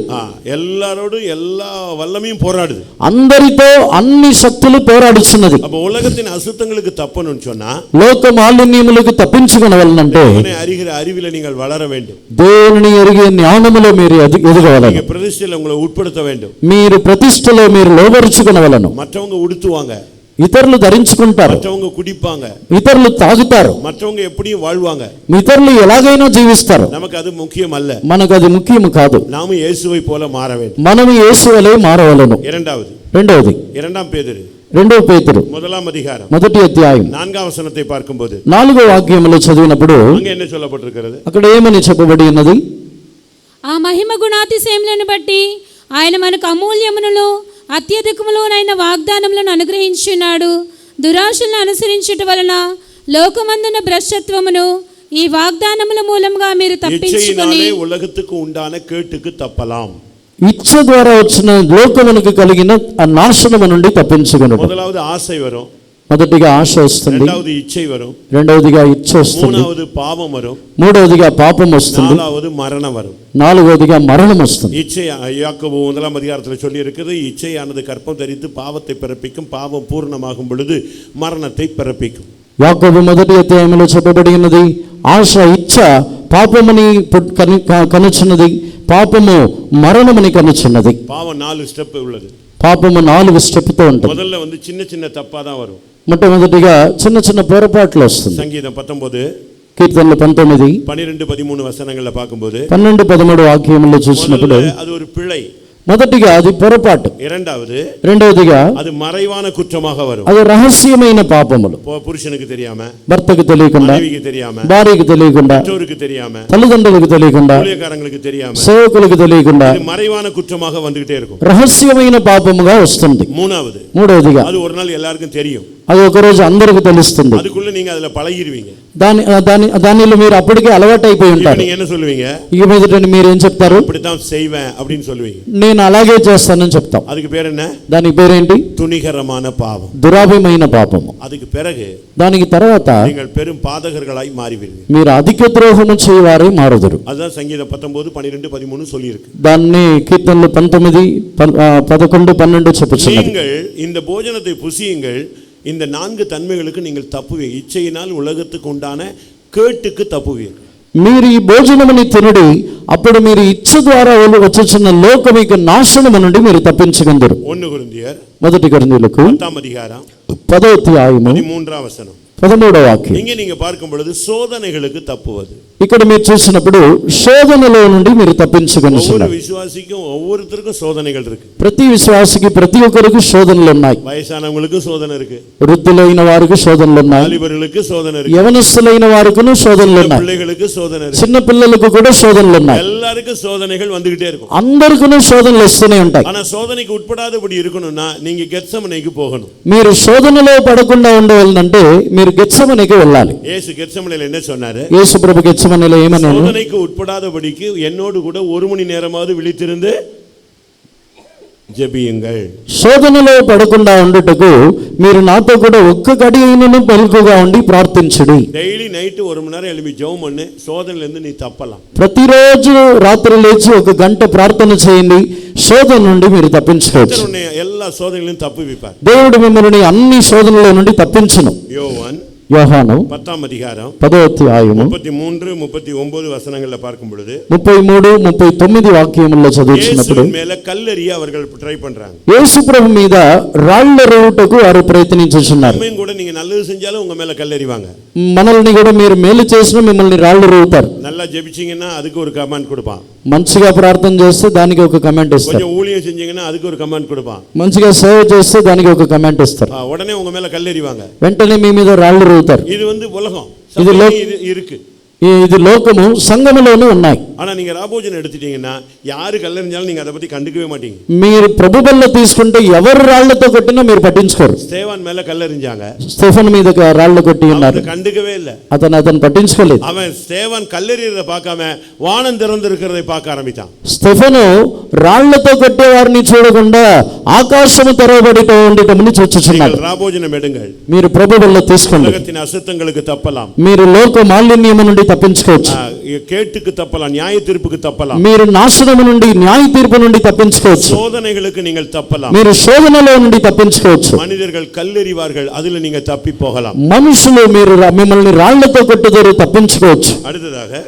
எல்லாரோடும் எல்லா வல்லமையும் போராடுது. అందరితో అన్ని శక్తులు పోరాడుచున్నది. அப்ப உலகத்தின் அசுத்தங்களுக்கு தப்பணும்னு சொன்னா లోక మాలిన్యములకు తప్పించుకొనవలనంటే அறிகிற அறிவில நீங்கள் வளர வேண்டும். దేవుని ఎరిగే జ్ఞానములో మీరు ఎదగవలెను. நீங்க பிரதிஷ்டையில உங்களை உட்படுத்த வேண்டும். మీరు ప్రతిష్టలో మీరు లోబరుచుకొనవలెను. மற்றவங்க உடுத்துவாங்க, ఇతరులు ధరించుకుంటారు, மற்றவங்க குடிப்பாங்க, ఇతరులు తాగుతారు, மற்றவங்க எப்படியும் வாழ்வாங்க. ఇతరులు ఎలాగైనా జీవిస్తారు. நமக்கு அது முக்கியம் அல்ல. మనకు అది ముఖ్యము కాదు. நாம இயேசுவை போல மாற வேண்டும். మనము యేసు వలె మారవలెను. రెండవది 2 பேதுரு 2 పేతురు 1ஆம் அதிகாரம் మొదటి అధ్యాయం 4ஆம் వచனத்தை பார்க்கும்போது 4వ వాక్యములో చదివినప్పుడు அங்க என்ன சொல்லப்பட்டிருக்கிறது? అక్కడ ఏమని చెప్పబడి ఉన్నది? ఆ మహిమ గుణాతిశయములను బట్టి ఆయన మనకు అమూల్యములను అత్యధికములోనైన వాగ్దానములను అనుగ్రహించున్నాడు. దురాశలను అనుసరించుట వలన లోకమందున భ్రష్టత్వమును ఈ వాగ్దానముల మూలముగా మీరు తప్పించుకొని ఉలగத்துக்கு உண்டான கேட்டுக்கு தப்பலாம். ఇచ్చ ద్వారా వచ్చిన లోకమునకు కలిగిన ఆ నాశనము నుండి తప్పించుకొనుట. మొదలవది ఆశ వரும், మొదటిగా ఆశ వస్తుంది. రెండవది ఇచ్చై వரும், రెండవదిగా ఇచ్చ వస్తుంది. మూడవది పాపం వரும், మూడవదిగా పాపం వస్తుంది. నాలుగవది మరణం వரும், నాలుగవదిగా మరణం వస్తుంది. இச்சை யாக்கோபு 1ஆம் அதிகாரத்தில் சொல்லி இருக்குது, இச்சையானது கற்பம் தரித்து பாவத்தை பிறப்பிக்கும், பாவம் பூர்ணமாகும் பொழுது மரணத்தை பிறப்பிக்கும். యాకోబు మొదటి అధ్యాయంలో చెప్పబడి ఉన్నది, ఆశ ఇచ్చ పాపముని కనుచున్నది, పాపము మరణముని కనుచున్నది. பாவம் 4 ஸ்டெப் உள்ளது. పాపము 4 స్టెప్తో ఉంటుంది. முதல்ல வந்து சின்ன சின்ன தப்பா தான் வரும். మొట్టమొదటిగా చిన్న చిన్న పొరపాట్లు వస్తుంది. సంగీతం 19 కీర్తనలు 19 12 13 వచనங்களை பார்க்கும்போது 12 13 వాక్యముల్లో చూసినప్పుడు அது ஒரு பிழை. మొదటిగా అది పొరపాటు. రెండవదిగా அது மறைவான குற்றமாக வரும். అది రహస్యమైన పాపములు. పురుషனுக்கு தெரியாம, భర్తకు తెలియకుండా, மனைவிக்கு தெரியாம, భార్యకు తెలియకుండా, பெற்றோருக்கு தெரியாம, తల్లిదండ్రులకు తెలియకుండా, ஊழியக்காரங்களுக்கு தெரியாம, సేవకులకు తెలియకుండా இது மறைவான குற்றமாக வந்துகிட்டே இருக்கும். రహస్యమైన పాపముగా వస్తుంది. మూడవదిగా அது ஒரு நாள் எல்லாருக்கும் தெரியும். అది ఒక రోజు అందరికీ తెలుస్తుంది. அதுக்குள்ள நீங்க அதுல பழகிடுவீங்க. దానిలో మీరు అప్పటికే అలవాటు అయిపోయి ఉంటారు. நீங்க என்ன சொல்லுவீங்க? ఇక మీదట మీరు ఏం చెప్తారు? இப்படிதான் செய்வேன் அப்படின்னு சொல்லுவீங்க. నేను అలాగే చేస్తానని చెప్తాం. அதுக்கு பேர் என்ன? దానికి పేరేంటి? துணிகரமான பாவம், దురాభిమైన పాపము. அதுக்கு பிறகு దానికి తర్వాత நீங்கள் பெரும் பாதகர்களாய் மாறிவிடுவீங்க. మీరు అధిక ద్రోహము చేయవారే మారుదురు. அதுதான் சங்கீதம் 19 12 13 சொல்லி இருக்கு. దాన్ని కీర్తనలు 19 11 12 చెప్పుచున్నది. நீங்கள் இந்த போஜனத்தை புசியுங்கள், இந்த 4 தன்மைகளுக்கு நீங்கள் தப்புவீங்க. இச்சையினால் உலகத்துக்கு உண்டான கேட்டுக்கு தப்புவீங்க. మీరు ఈ భోజనముని తినుడి, అప్పుడు మీరు ఇచ్చ ద్వారా వచ్చుచున్న లోకమిక నాశనము నుండి మీరు తప్పించుకుందరు. 1 కొరింథీయులు మొదటి కొరింథీయులకు 10వ అధ్యాయం 10వ అధ్యాయము 13వ వచనం. 13వ వాక్యం. இங்கே நீங்க பார்க்கும் பொழுது சோதனைகளுக்கு தப்புவது. ఇక్కడ మీరు చూసినప్పుడు శోధనలో నుండి మీరు తప్పించుకొనుచున్నారు. ஒவ்வொரு விசுவாசிக்கும் ஒவ்வொருத்தருக்கும் சோதனைகள் இருக்கு. ప్రతి విశ్వాసికి ప్రతి ఒక్కరికి శోధనలు ఉన్నాయి. వయసానవங்களுக்கு సోదన இருக்கு, వృద్ధులైన వారికి శోధనలు ఉన్నాయి, వాలిబరులకు సోదన இருக்கு, యవనస్తులైన వారికిను శోధనలు ఉన్నాయి, పిల్లలకు సోదన இருக்கு, చిన్న పిల్లలకు కూడా శోధనలు ఉన్నాయి. எல்லாருக்கும் சோதனைகள் வந்துகிட்டே இருக்கும். అందరికీ శోధనలు వస్తూనే ఉంటాయి. ஆனா சோதனைக்கு உட்படாதபடி இருக்கணும்னா நீங்க கெத்சமனேக்கு போகணும். మీరు శోధనలో పడకుండా ఉండవాలంటే మీరు గెత్సెమనేకి వెళ్ళాలి. యేసు గెత్సెమనేలో என்ன சொன்னாரு? యేసు ప్రభు గెత్సెమనేలో ఏమన్నాడు? சோதனைக்கு உட்படாதபடிக்கு என்னோடு கூட 1 மணி நேரமாவது விழித்திருந்து జెబియుంగల్. శోధనలో పడకుండా ఉండుటకు మీరు నాతో కూడా ఒక్క గడి అయినను మెలకుగా ఉండి ప్రార్థించుడి. డైలీ నైట్ 1 மணி நேரம் எழும்பி ஜெபம் பண்ணு, శోధనల నుండి నీ తప్పலாம். ప్రతిరోజు రాత్రి లేచి 1 గంట ప్రార్థన చేయండి, శోధన నుండి మీరు తప్పించుకోవచ్చు. எல்லா சோதனைகளிலும் தப்புவிப்பார். దేవుడు మిమ్మల్ని అన్ని శోధనల నుండి తప్పించును. యోవాన్ యోహాను 10ஆம் அதிகாரம் 10వ అధ్యాయము 33 39 వசனங்கள்ல பார்க்கும் பொழுது 33 39 వాక్యముల్లో చదువుతున్నప్పుడు இயேசுவின் மேல கல்லெறிய அவர்கள் ட்ரை பண்றாங்க. యేసు ప్రభు మీద రాళ్ల రువుటకు వారు ప్రయత్నించుచున్నారు. நம்மையும் கூட நீங்க நல்லது செஞ்சாலும் உங்க மேல கல்லெறிவாங்க. మనల్ని కూడా మీరు మేలు చేసినా మిమ్మల్ని రాళ్లు రువుతారు. நல்லா ஜெபிச்சீங்கன்னா அதுக்கு ஒரு கமெண்ட் கொடுப்பான். మంచిగా ప్రార్థన చేస్తే దానికి ఒక కమెంట్ ఇస్తారు. கொஞ்சம் ஊழியம் செஞ்சீங்கன்னா அதுக்கு ஒரு கமெண்ட் கொடுப்பான். మంచిగా సేవ చేస్తే దానికి ఒక కమెంట్ ఇస్తారు. உடனே உங்க மேல கல்லெறிவாங்க. వెంటనే మీ మీద రాళ్లు రువుతారు. இது உலகம். இது இருக்கு. ఇది లోకము, సంఘములోనే ఉన్నాయి. ஆனா நீங்க ராபோஜனம் எடுத்துட்டீங்கன்னா யாரு கல்லெறிஞ்சாலும் நீங்க அதை பத்தி கண்டுக்கவே மாட்டீங்க. మీరు ప్రభు బల్ల తీసుకుంటే ఎవరు రాళ్లతో కొట్టినా మీరు పట్టించుకోరు. ஸ்தேவான் மேல కல்லెறிஞ்சாங்க. స్టెఫన్ మీద రాళ్లు కొట్టి ఉన్నారు. கண்டுக்கவே இல்ல. అతను పట్టించుకోలేదు. அவன் ஸ்தேவான் கல்லெறியறத பார்க்காம வானம் திறந்திருக்கிறதை பார்க்க ஆரம்பிச்சான். స్టెఫను రాళ్లతో కొట్టే వారిని చూడకుండా ఆకాశము తెరవబడిట ఉండటమును చూచుచున్నాడు. రాబోజనం எடுங்கள். మీరు ప్రభు బల్ల తీసుకోండి. உலகத்தின் அசுத்தங்களுக்கு தப்பலாம். మీరు లోక మాలిన్యము నుండి తప్పించుకోవచ్చు. கேட்டுக்கு தப்பலாம், நியாய தீர்ப்புக்கு தப்பலாம். మీరు నాశనము నుండి న్యాయ తీర్పు నుండి తప్పించుకోవచ్చు. சோதனைகளுக்கு நீங்கள் தப்பலாம். మీరు శోధనలో నుండి తప్పించుకోవచ్చు. மனிதர்கள் கல்லெறிவார்கள், அதுல நீங்க தப்பி போகலாம். మనుషులు మిమ్మల్ని రాళ్లతో కొట్టుదరు, తప్పించుకోవచ్చు. அடுத்ததாக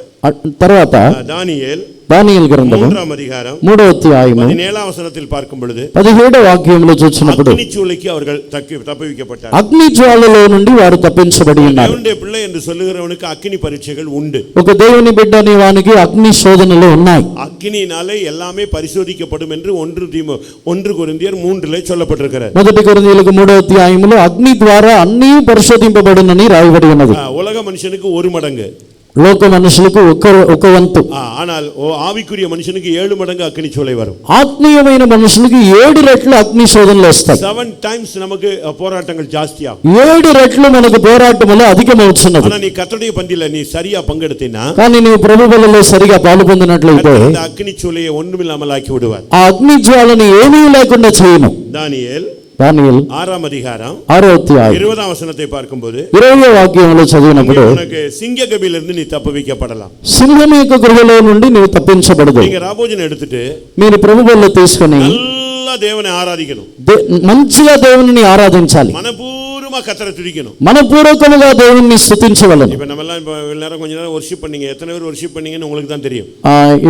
తర్వాత దానియేలు గ్రంథము 3ஆம் அதிகாரம் 3వ అధ్యాయము 17ஆம் வசனத்தில் பார்க்கும் பொழுது 17వ వాక్యములో చూసినప్పుడు அக்னிச்சூளைக்கு அவர்கள் தப்புவிக்கப்பட்டார்கள். అగ్ని జ్వాలలో నుండి వారు తప్పించబడి ఉన్నారు. దేవుని பிள்ளை என்று சொல்லுகிறவனுக்கு அக்னி பரீட்சைகள் உண்டு. ఒక దేవుని బిడ్డ అనే వానికి అగ్ని శోధనలు ఉన్నాయి. அக்னியினாலே எல்லாமே பரிசோதிக்கப்படும் என்று 1 கொரிந்தியர் 3 சொல்லப்பட்டிருக்கிறது. మొదటి కొరింథీయులకు 3వ అధ్యాయములో అగ్ని ద్వారా అన్నీ పరిశోధింపబడునని రాయబడి ఉన్నది. உலக మనుషனுக்கு 1 மடங்கு, లోక మనుషులకు ఒక వంతు. ஆனால் ஆவிக்குரிய మనుషனுக்கு 7 மடங்கு அக்னி சூளை வரும். ఆత్మీయమైన మనుషులకు 7 రెట్లు అగ్ని శోధనలు వస్తాయి. 7 times நமக்கு போராட்டங்கள் ஜாஸ்தியாகும். 7 రెట్లు మనకు పోరాటములు అధికమవుతున్నది. ஆனா நீ கர்த்தருடைய பந்தியில நீ சரியா பங்கெடுத்தீனா, కానీ నీవు ప్రభు బలలో సరిగా పాలుపొందినట్లయితే அந்த అగ్ని சூளையை ஒண்ணுமில்லாமல் ஆக்கி விடுவார். ఆ అగ్ని జ్వాలని ఏమీ లేకుండా చేయను. దానియేలు 6వ அதிகாரம் 6వ అధ్యాయం 20ஆம் వచనத்தை பார்க்கும்போது 20వ వాక్యంలో చదివినప్పుడు உனக்கு சிங்ககபிலிருந்து நீ தப்புவிக்கப்படலாம். సింహం యొక్క గృహలో నుండి నీవు తప్పించబడదు. நீங்க ராபோஜனம் எடுத்துட்டு మీరు ప్రభు బల్ల తీసుకొని நல்லா தேவனை ஆராதிக்கணும். మంచిగా దేవుని ఆరాధించాలి. மனப்பூர்வமா கர்த்தரை துதிக்கணும். మనపూర్వకముగా దేవుని స్తుతించవలెను. இப்ப நம்ம எல்லாம் நேரம் கொஞ்ச நேரம் வர்ஷிப் பண்ணீங்க. எத்தனை பேர் வர்ஷிப் பண்ணீங்கன்னு உங்களுக்கு தான் தெரியும்.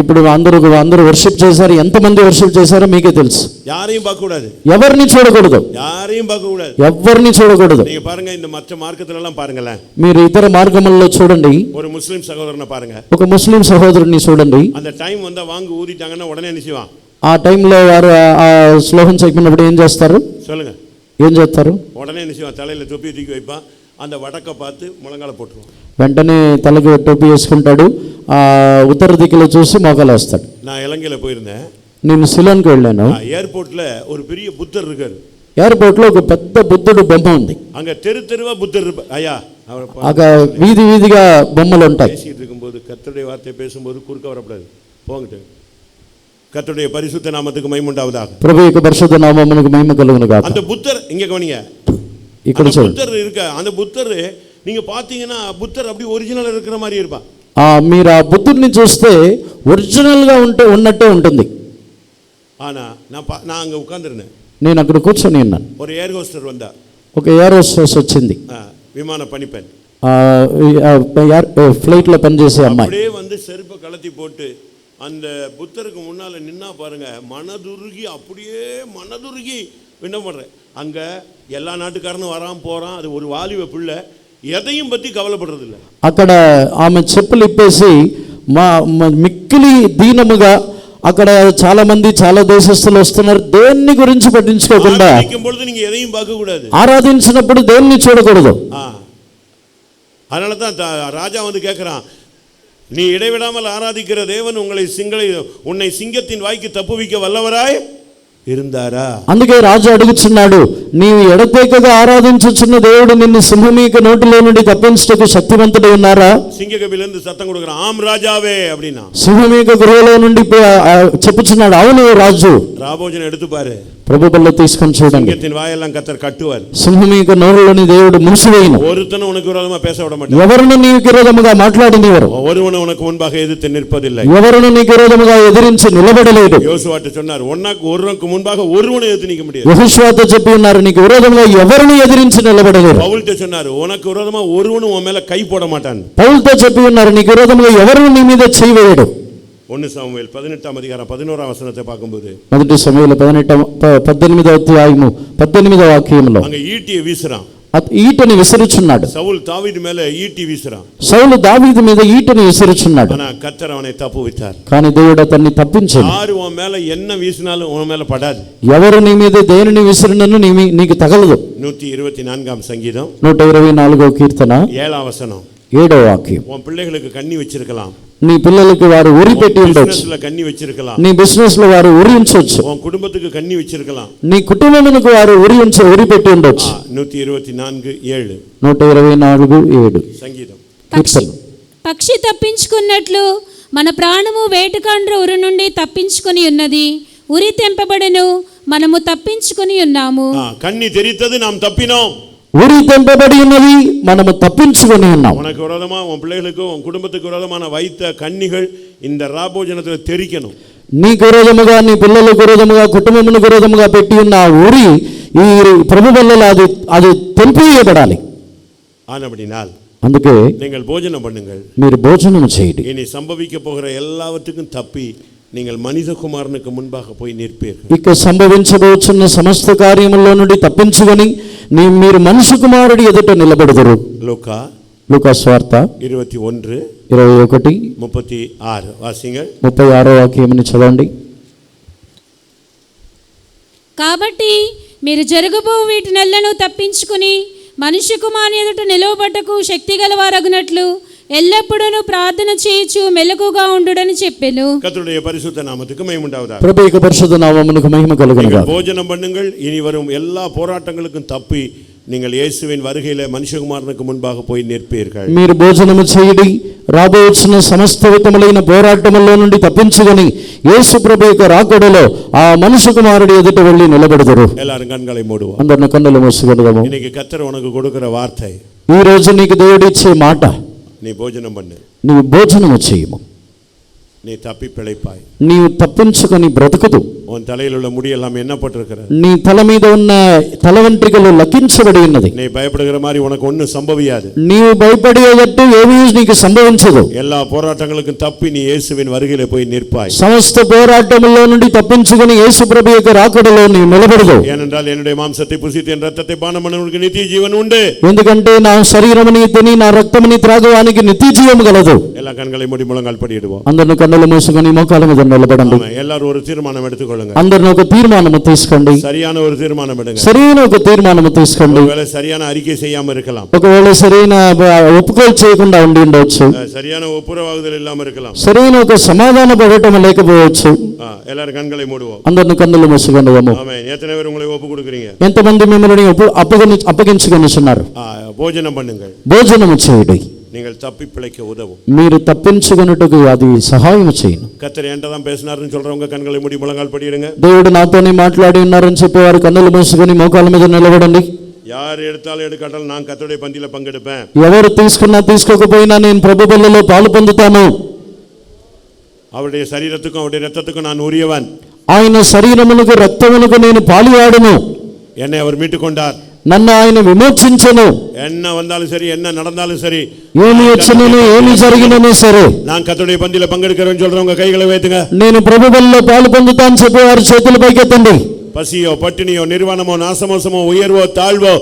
ఇప్పుడు అందరూ వర్షిప్ చేశారు. ఎంతమంది వర్షిప్ చేశారో మీకే తెలుసు. யாரையும் பார்க்க கூடாது. ఎవరిని చూడకూడదు. யாரையும் பார்க்க கூடாது. ఎవరిని చూడకూడదు. நீங்க பாருங்க, இந்த மற்ற மார்க்கத்துல எல்லாம் பாருங்களேன். మీరు ఇతర మార్గముల్లో చూడండి. ஒரு முஸ்லிம் சகோதரனை பாருங்க. ఒక ముస్లిం సహోదరుని చూడండి. அந்த டைம் வந்தா வாங்க ஊதிட்டாங்கன்னா உடனே நிச்சயம் ఆ టైంలో వారు ఆ శ్లోకం చెప్పినప్పుడు ఏం చేస్తారు? சொல்லுங்க. ఏం చేస్తారు? உடனே நிச்சயம் தலையில தொப்பி தூக்கி வைப்பான். அந்த வடக்க பார்த்து முழங்கால போட்டுருவான். వెంటనే తలకు టోపీ వేసుకుంటాడు. ఆ ఉత్తర దిక్కులో చూసి మోకాలు వేస్తాడు. நான் ఇలంగేல పోயிருந்தேன். నేను సిలోన్కి వెళ్ళాను. ஏர்போர்ட்ல ஒரு பெரிய புத்தர் இருக்காரு. ఎయిర్పోర్ట్ లో ఒక పెద్ద బుద్ధుడు బొమ్మ ఉంది. அங்க தெரு தெருவா புத்தர் ஐயா వీధిగా బొమ్మలు ఉంటాయి. பேசிட்டு இருக்கும்போது கர்த்தருடைய வார்த்தை பேசும்போது குறுக்க வரக்கூடாது. போங்கட்டு. கர்த்தருடைய பரிசுத்த நாமத்துக்கு மகிமை உண்டாவதாக. ప్రభు యొక్క పరిశుద్ధ నామమునకు మహిమ కలుగును గాక. அந்த புத்தர் இங்க கவனிங்க. ఇక్కడ புத்தர் இருக்க, அந்த புத்தர் நீங்க பாத்தீங்கன்னா புத்தர் அப்படி ஒரிஜினல் இருக்கிற மாதிரி இருப்பா. మీరు ఆ బుద్ధుడిని చూస్తే ఒరిజినల్ గా ఉన్నట్టే ఉంటుంది. ஆனா நான் அங்க உட்கார்ந்திருந்தேன். నేను అక్కడ కూర్చొని ఉన్నాను. ஒரு ஏர் ஹோஸ்டர் வந்தா. ఒక ఏర్ హోస్టెస్ వచ్చింది. விமான பணிப்பெண். ఫ్లైట్ లో పనిచేసే అమ్మాయి அப்படியே வந்து செருப்பை கலத்தி போட்டு அந்த புத்தருக்கு முன்னால நின்னா பாருங்க, மனதுருகி அப்படியே மனதுருகி விண்ணப்படுறேன். அங்க எல்லா நாட்டுக்காரனும் வரான் போறான். அது ஒரு வாலிப பிள்ளை, எதையும் பத்தி கவலைப்படுறது இல்லை. అక్కడ ఆమె చెప్పులు ఇప్పేసి మిక్కిలి దీనముగా, అక్కడ చాలా మంది చాలా దేశస్తులు వస్తున్నారు, దేన్ని గురించి పట్టించుకోకుండా நீங்க எதையும் பார்க்க கூடாது. ఆరాధించినప్పుడు దేన్ని చూడకూడదు. அதனால தான் ராஜா வந்து கேட்கிறான், நீ இடைவிடாமல் ஆராதிக்கிற தேவன் உன்னை சிங்கத்தின் வாய்க்கு தப்புவிக்க வல்லவராய் இருந்தாரா? అందుకే రాజు అడుగుచున్నాడు, నీవు ఎడతెగక ఆరాధించుచున్న దేవుడు నిన్ను సింహం యొక్క నోటిలో నుండి తప్పించుటకు శక్తివంతుడై ఉన్నారా? సింగగబిలిందు సత్తం கொடுக்கறான், ఆమ్ రాజాவே அப்படினா. సింహం యొక్క గృహలో నుండి చెప్పుచున్నాడు, అవును రాజు. రాబోజన எடுத்து பாரு. ప్రభు బల్ల తీసుకొని చూడండి. సింగத்தின் வாயெல்லாம் கர்த்தர் கட்டுவார். సింహం యొక్క నోరులోని దేవుడు మూసివేయును. ஒருத்தனும் உனக்கு விரோதமா பேச விட மாட்டார். ఎవరును నీకు విరోధముగా మాట్లాడనివ్వరు. ஒருவனும் உனக்கு முன்பாக எதிர்த்து நிற்பதில்லை. ఎవరును నీకు విరోధముగా ఎదిరించి నిలబడలేడు. யோசுவாட்ட சொன்னார், உனக்கு ஒருவனுக்கு முன்பாக ஒருவனை எதிர்த்து நிற்க முடியாது. యెహోషువతో చెప్పి ఉన్నారు, నీకు విరోధంగా ఎవరిని ఎదిరించి నిలబడలేరు. பவுல்கிட்ட சொன்னாரு, உனக்கு விரோதமா ஒருவனும் உன் மேல கை போட மாட்டான். పౌలుతో చెప్పి ఉన్నారు, నీకు విరోధంగా ఎవరు నీ మీద చేయి వేయడు. 1 சாமுவேல் 18ஆம் அதிகாரம் 11ஆம் வசனத்தை பார்க்கும்போது, మొదటి సమూయేలు 18వ అధ్యాయము 18వ వాక్యంలో அங்க ஈட்டியை வீசுறான். ఈటని విసురుచున్నాడు. சவுல் தாவீது மேல ஈட்டி வீசுறான். సౌలు దావీదు మీద ఈటని విసురుచున్నాడు. ஆனா கர்த்தர் அவனை தப்புவித்தார். కానీ దేవుడు అతన్ని తప్పించాడు. யாரு உன் மேல என்ன வீசினாலும் உன் மேல படாது. ఎవరు నీ మీద దేనిని విసిరినను నీకు తగలదు. 124ஆம் சங்கீதம் 124వ కీర్తన 7ஆம் வசனம். 7వ వాక్యం. உன் பிள்ளைகளுக்கு கண்ணி வச்சிருக்கலாம். నీ పిల్లలకు వారు ఉరి పెట్టి ఉండొచ్చు. బిజినెస్ లో కన్ని వச்சிருக்கலாம். నీ బిజినెస్ లో వారు ఉరి ఉంచొచ్చు. உன் குடும்பத்துக்கு கண்ணி வச்சிருக்கலாம். నీ కుటుంబానికి వారు ఉరి పెట్టి ఉండొచ్చు. 124:7 124:7 సంగీతం. పక్షి తప్పించుకున్నట్లు మన ప్రాణము వేటకాండ్ర ఉరి నుండి తప్పించుకొని ఉన్నది. ఉరి తెంపబడను, మనము తప్పించుకొని ఉన్నాము. కన్ని తెరితది, நாம் தப்பினோம். ఉరి తెంపబడి ఉన్నది, మనము తప్పించుకొని ఉన్నాం. உனக்கு விரோதமா உன் பிள்ளைகளுக்கு உன் குடும்பத்துக்கு விரோதமான வைத்த கன்னிகள் இந்த ராபோஜனத்தில் தெரிக்கணும். నీకు విరోధముగా, నీ పిల్లలకు విరోధముగా, కుటుంబమునకు విరోధముగా పెట్టి ఉన్న ఆ ఉరి ఈ ప్రభు వల్ల అది తెంపివేయబడాలి. ஆனபடினால் అందుకే நீங்கள் భోజనం பண்ணுங்கள், మీరు భోజనం చేయండి. இனி சம்பவிக்க போகிற எல்லாவற்றுக்கும் தப்பி நீங்கள் மனிதகுமாரனுக்கு முன்பாக போய் நிற்பீர்கள். ఇక సంభవించబోచున్న సమస్త కార్యముల్లో నుండి తప్పించుకొని మీరు మనుష్య కుమారుడి ఎదుట నిలబెడతారు. లూకా సువార్త 21:36 వాసింగల్. 36వ వాక్యముని చదవండి. కాబట్టి మీరు జరగబో వీటినెల్లను తప్పించుకుని మనుష్య కుమారుని ఎదుట నిలవబట్టకు శక్తి గలవారగునట్లు ఎల్లప్పుడూ ప్రార్థన చేయొచ్చు, మెలకుగా ఉండుడని చెప్పెను. கர்த்தருடைய பரிசுத்த நாமத்துக்கு மகிமை உண்டாவதாக. ప్రభు యొక్క పరిశుద్ధ నామమునకు మహిమ కలుగునుగాక. భోజనం பண்ணுங்கள், இனி வரும் எல்லா போராட்டங்களுக்கும் தப்பி நீங்கள் இயேசுவின் வருகையிலே மனுஷகுமாரனுக்கு முன்பாக போய் நிற்பீர்கள். మీరు భోజనము చేయండి, రాబోచున్న సమస్త విధములైన పోరాటములో నుండి తప్పించుకొని యేసు ప్రభు యొక్క రాకడలో ఆ మనుష్య కుమారుడి ఎదుట వెళ్ళి నిలబెడతారు. எல்லாரும் கண்களை மூடுவோம். అందరిని కన్నులు మూసుకొనుదాము. இன்னைக்கு கர்த்தர் உனக்கு கொடுக்கிற வார்த்தை, ఈ రోజు నీకు దేవుడు ఇచ్చే మాట, நீ భోజనం பண்ணு, నీవు భోజనము చేయము, நீ தப்பி பிழைப்பாய். నీవు తప్పించుకొని బ్రతుకుదు. உன் தலையில் உள்ள முடி எல்லாம் எண்ணப்பட்டிருக்கிறது. నీ తల మీద ఉన్న తల వెంట్రుకలు లెక్కించబడి ఉన్నది. நீ பயப்படுகிற மாதிரி உனக்கு ஒன்றும் சம்பவியாது. నీవు భయపడేటట్టు ఏమీ నీకు సంభవించదు. எல்லா போராட்டங்களுக்கும் தப்பி நீ இயேசுவின் வருகையிலே போய் நிற்பாய். సమస్త పోరాటములో నుండి తప్పించుకొని యేసు ప్రభు యొక్క రాకడలో నీవు నిలబడదు. ஏனென்றால் என்னுடைய மாம்சத்தை புசித்து என் ரத்தத்தை பானம் பண்ணுவதற்கு நித்திய ஜீவன் உண்டு. ఎందుకంటే నా శరీరముని తిని నా రక్తముని త్రాగువానికి నిత్య జీవము గలదు. எல்லா கண்களை மூடி முழங்கால் படியிடுவோம். అందరిని కన్నులు మూసుకొని మోకాళ్ళ మీద నిలబడండి. எல்லாரும் ஒரு தீர்மானம் எடுத்துக்கொள்ளுங்க. అందరిని ఒక తీర్మానము తీసుకోండి. சரியான ஒரு தீர்மானம் எடுங்க. సరైన ఒక తీర్మానము తీసుకోండి. ஒருவேளை சரியான அறிக்கை செய்யாம இருக்கலாம். ఒకవేళ సరైన ఒప్పుకోలు చేయకుండా ఉండి ఉండవచ్చు. சரியான ஒப்புரவாகுதல் இல்லாம இருக்கலாம். సరైన ఒక సమాధాన పడటం లేకపోవచ్చు. எல்லாரும் கண்களை மூடுவோம். అందరిని కన్నులు మూసుకొందాము. ஆமென். எத்தனை பேர் உங்களை ஒப்பு கொடுக்கிறீங்க? ఎంతమంది మిమ్మల్ని అప్పగించుకొనిచున్నారు? భోజనం பண்ணுங்கள். భోజనము చేయండి. நீங்கள் தப்பி பிழைக்க உதவும். మీరు తప్పించుకొనుటకు అది సహాయం చేయను. கர்த்தர் என்கிட்ட தான் பேசினாருன்னு சொல்றவங்க கண்களை மூடி முழங்கால் படியிடுங்க. దేవుడు నాతోనే మాట్లాడి ఉన్నారని చెప్పేవారు కన్నులు మూసుకొని మోకాళ్ళ మీద నిలబడండి. யார் எடுத்தாலும் எடுக்காட்டாலும் நான் கர்த்தருடைய பந்தியில பங்கெடுப்பேன். ఎవరు తీసుకున్నా తీసుకోకపోయినా నేను ప్రభు బల్లలో పాలు పొందుతాను. அவருடைய சரீரத்துக்கும் அவருடைய ரத்தத்துக்கும் நான் உரியவன். ఆయన శరీరమునకు రక్తమునకు నేను పాలువాడును. என்னை அவர் மீட்டுக் கொண்டார். నన్ను ఆయన విమోచించెను. என்ன வந்தாலும் சரி, என்ன நடந்தாலும் சரி, ఏమి వచ్చినను ఏమి జరిగినను సరే நான் கர்த்தருடைய பந்தியில பங்கெடுக்கிறேன்னு சொல்றவங்க கைகளை வைத்துங்க. నేను ప్రభు బల్లలో పాలు పొందుతాను చెప్పేవారు చేతులు పైకెత్తండి. பசியோ பட்டினியோ நிர்வாணமோ நாசமோசமோ உயர்வோ தாழ்வோ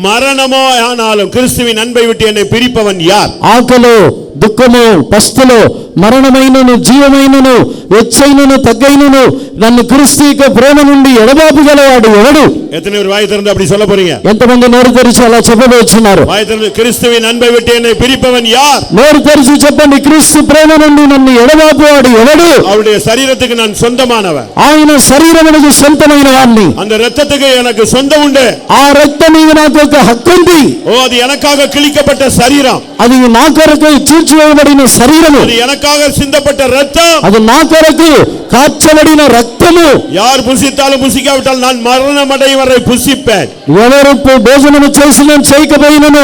மரணமோ ஆனாலும் கிறிஸ்துவின் அன்பை விட்டு என்னை பிரிப்பவன் யார்? ఆకలో దుఃఖము పస్తులో మరణమైనను జీవమైనను వెచ్చైనను తగ్గైనను నన్ను క్రీస్తు యొక్క ప్రేమ నుండి ఎడబాపగలవాడు ఎవడు? எத்தனை பேர் வாய் திறந்து அப்படி சொல்ல போறீங்க? ఎంతమంది నోరు తెరిచి అలా చెప్పబోతున్నారు? வாய் திறந்து கிறிஸ்துவின் அன்பை விட்டு என்னை பிரிப்பவன் யார்? నోరు తెరిచి చెప్పండి, క్రీస్తు ప్రేమ నుండి నన్ను ఎడబాపువాడు ఎవడు? அவருடைய சரீரத்துக்கு நான் சொந்தமானவன். ఆయన శరీరమునకు సొంతమైన వాణ్ణి. அந்த இரத்தத்துக்கு எனக்கு சொந்தம் உண்டு. ఆ రక్తం మీద నాకు ఒక హక్కు ఉంది. ஓ, அது எனக்காக கிழிக்கப்பட்ட சரீரம். అది నా కొరకు కాల్చివేయబడిన శరీరము, அது எனக்காக சிந்தப்பட்ட ரத்தம், అది నా కొరకు కాల్చబడిన రక్తము. யார் புசித்தாலும் புசிக்காவிட்டால் நான் மரணம் அடையும் வரை புசிப்பேன். ఎవరు భోజనము చేసిన చేయకపోయినను